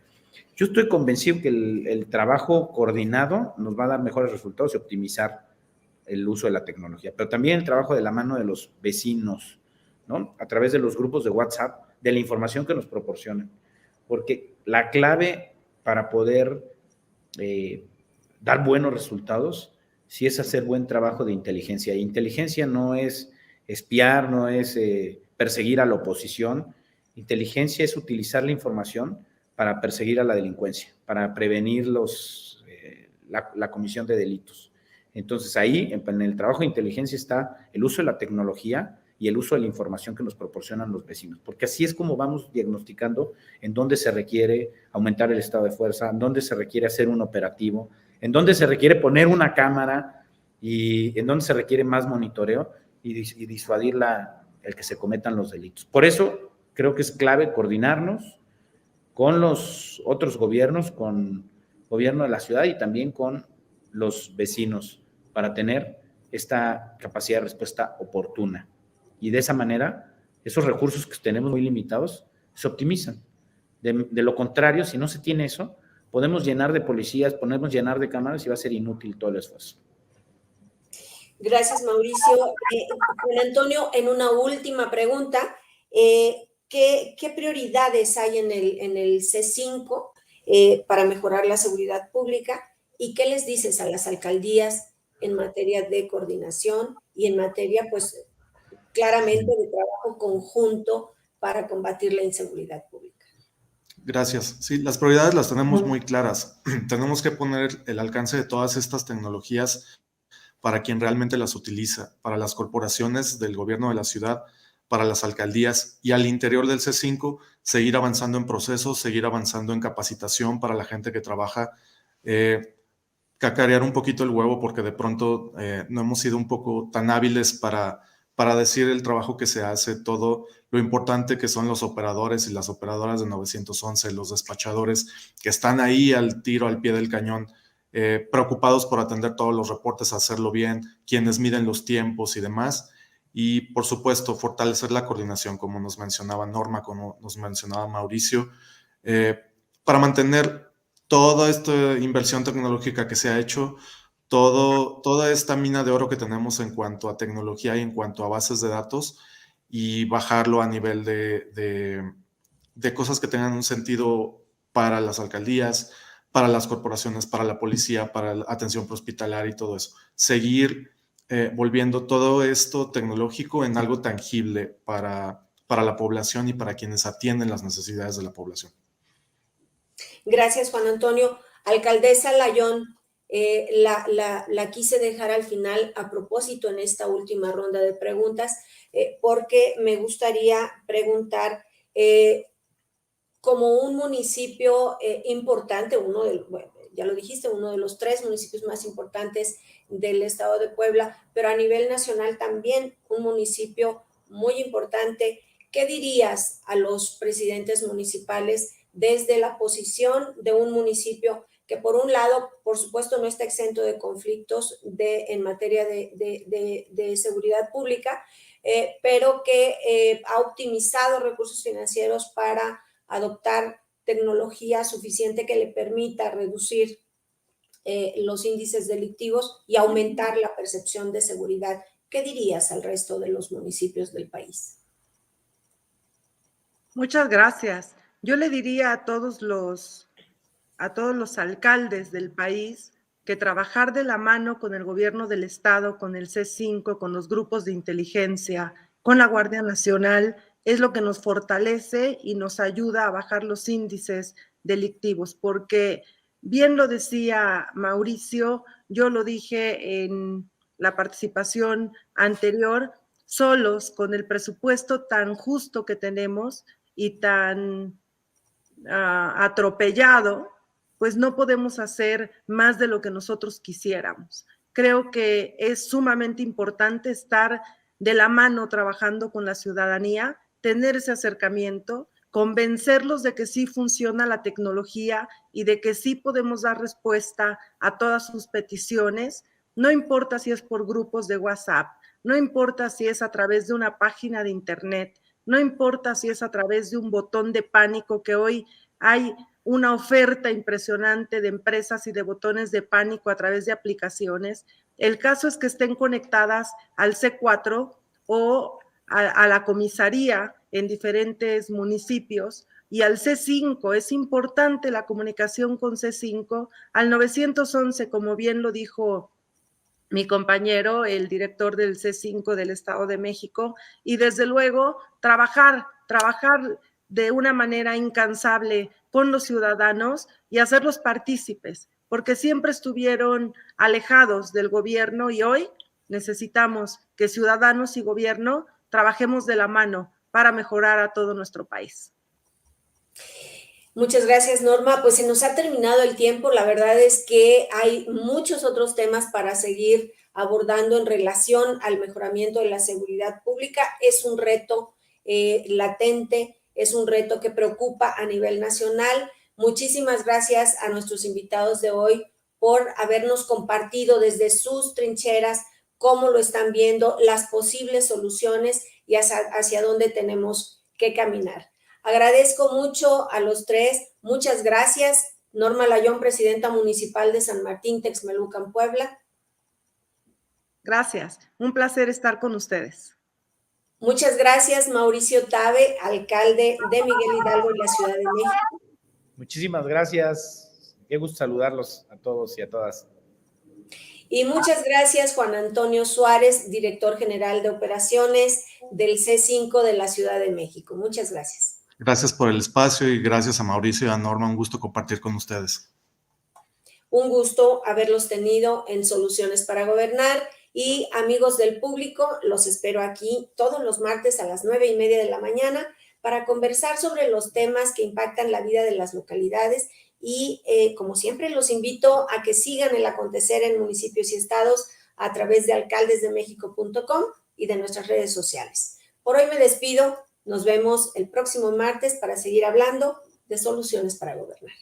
Speaker 3: Yo estoy convencido que el trabajo coordinado nos va a dar mejores resultados y optimizar el uso de la tecnología, pero también el trabajo de la mano de los vecinos, ¿no?, a través de los grupos de WhatsApp, de la información que nos proporcionan, porque la clave para poder dar buenos resultados sí es hacer buen trabajo de inteligencia. Inteligencia no es espiar, no es perseguir a la oposición. Inteligencia es utilizar la información para perseguir a la delincuencia, para prevenir la comisión de delitos. Entonces ahí, en el trabajo de inteligencia, está el uso de la tecnología y el uso de la información que nos proporcionan los vecinos, porque así es como vamos diagnosticando en dónde se requiere aumentar el estado de fuerza, en dónde se requiere hacer un operativo, en dónde se requiere poner una cámara y en dónde se requiere más monitoreo y disuadir el que se cometan los delitos. Por eso creo que es clave coordinarnos con los otros gobiernos, con el gobierno de la ciudad y también con los vecinos para tener esta capacidad de respuesta oportuna. Y de esa manera, esos recursos que tenemos muy limitados se optimizan. De lo contrario, si no se tiene eso, podemos llenar de policías, podemos llenar de cámaras y va a ser inútil todo el esfuerzo.
Speaker 1: Gracias, Mauricio. Juan Antonio, en una última pregunta, ¿qué prioridades hay en el C5 para mejorar la seguridad pública? ¿Y qué les dices a las alcaldías en materia de coordinación y en materia, pues, claramente de trabajo conjunto para combatir la inseguridad pública?
Speaker 5: Gracias. Sí, las prioridades las tenemos muy claras. Tenemos que poner el alcance de todas estas tecnologías para quien realmente las utiliza, para las corporaciones del gobierno de la ciudad, para las alcaldías, y al interior del C5 seguir avanzando en procesos, seguir avanzando en capacitación para la gente que trabaja, cacarear un poquito el huevo porque de pronto no hemos sido un poco tan hábiles para para decir el trabajo que se hace, todo lo importante que son los operadores y las operadoras de 911, los despachadores que están ahí al tiro, al pie del cañón, preocupados por atender todos los reportes, hacerlo bien, quienes miden los tiempos y demás. Y, por supuesto, fortalecer la coordinación, como nos mencionaba Norma, como nos mencionaba Mauricio, para mantener toda esta inversión tecnológica que se ha hecho, toda esta mina de oro que tenemos en cuanto a tecnología y en cuanto a bases de datos, y bajarlo a nivel de cosas que tengan un sentido para las alcaldías, para las corporaciones, para la policía, para la atención prehospitalaria y todo eso. Seguir volviendo todo esto tecnológico en algo tangible para la población y para quienes atienden las necesidades de la población.
Speaker 1: Gracias, Juan Antonio. Alcaldesa Layón, la quise dejar al final a propósito en esta última ronda de preguntas, porque me gustaría preguntar, como un municipio importante, ya lo dijiste, uno de los 3 municipios más importantes del estado de Puebla, pero a nivel nacional también un municipio muy importante. ¿Qué dirías a los presidentes municipales desde la posición de un municipio que, por un lado, por supuesto, no está exento de conflictos en materia de seguridad pública, pero que ha optimizado recursos financieros para adoptar tecnología suficiente que le permita reducir los índices delictivos y aumentar la percepción de seguridad? ¿Qué dirías al resto de los municipios del país?
Speaker 4: Muchas gracias. Yo le diría a todos los alcaldes del país que trabajar de la mano con el gobierno del estado, con el C5, con los grupos de inteligencia, con la Guardia Nacional, es lo que nos fortalece y nos ayuda a bajar los índices delictivos, porque bien lo decía Mauricio, yo lo dije en la participación anterior, solos con el presupuesto tan justo que tenemos y tan atropellado, pues no podemos hacer más de lo que nosotros quisiéramos. Creo que es sumamente importante estar de la mano trabajando con la ciudadanía, tener ese acercamiento, convencerlos de que sí funciona la tecnología y de que sí podemos dar respuesta a todas sus peticiones. No importa si es por grupos de WhatsApp, no importa si es a través de una página de internet, no importa si es a través de un botón de pánico, que hoy hay una oferta impresionante de empresas y de botones de pánico a través de aplicaciones. El caso es que estén conectadas al C4 o a la comisaría en diferentes municipios y al C5. Es importante la comunicación con C5, al 911, como bien lo dijo mi compañero, el director del C5 del Estado de México, y desde luego trabajar de una manera incansable con los ciudadanos y hacerlos partícipes, porque siempre estuvieron alejados del gobierno y hoy necesitamos que ciudadanos y gobierno trabajemos de la mano para mejorar a todo nuestro país.
Speaker 1: Muchas gracias, Norma. Pues se nos ha terminado el tiempo. La verdad es que hay muchos otros temas para seguir abordando en relación al mejoramiento de la seguridad pública. Es un reto latente, es un reto que preocupa a nivel nacional. Muchísimas gracias a nuestros invitados de hoy por habernos compartido desde sus trincheras cómo lo están viendo, las posibles soluciones y hacia dónde tenemos que caminar. Agradezco mucho a los 3, muchas gracias. Norma Layón, presidenta municipal de San Martín Texmelucan, Puebla.
Speaker 4: Gracias, un placer estar con ustedes.
Speaker 1: Muchas gracias, Mauricio Tabe, alcalde de Miguel Hidalgo y la Ciudad de México.
Speaker 3: Muchísimas gracias, qué gusto saludarlos a todos y a todas.
Speaker 1: Y muchas gracias, Juan Antonio Suárez, director general de operaciones del C5 de la Ciudad de México. Muchas gracias.
Speaker 5: Gracias por el espacio y gracias a Mauricio y a Norma. Un gusto compartir con ustedes.
Speaker 1: Un gusto haberlos tenido en Soluciones para Gobernar. Y amigos del público, los espero aquí todos los martes a las 9:30 de la mañana para conversar sobre los temas que impactan la vida de las localidades. Y como siempre, los invito a que sigan el acontecer en municipios y estados a través de alcaldesdemexico.com y de nuestras redes sociales. Por hoy me despido. Nos vemos el próximo martes para seguir hablando de soluciones para gobernar.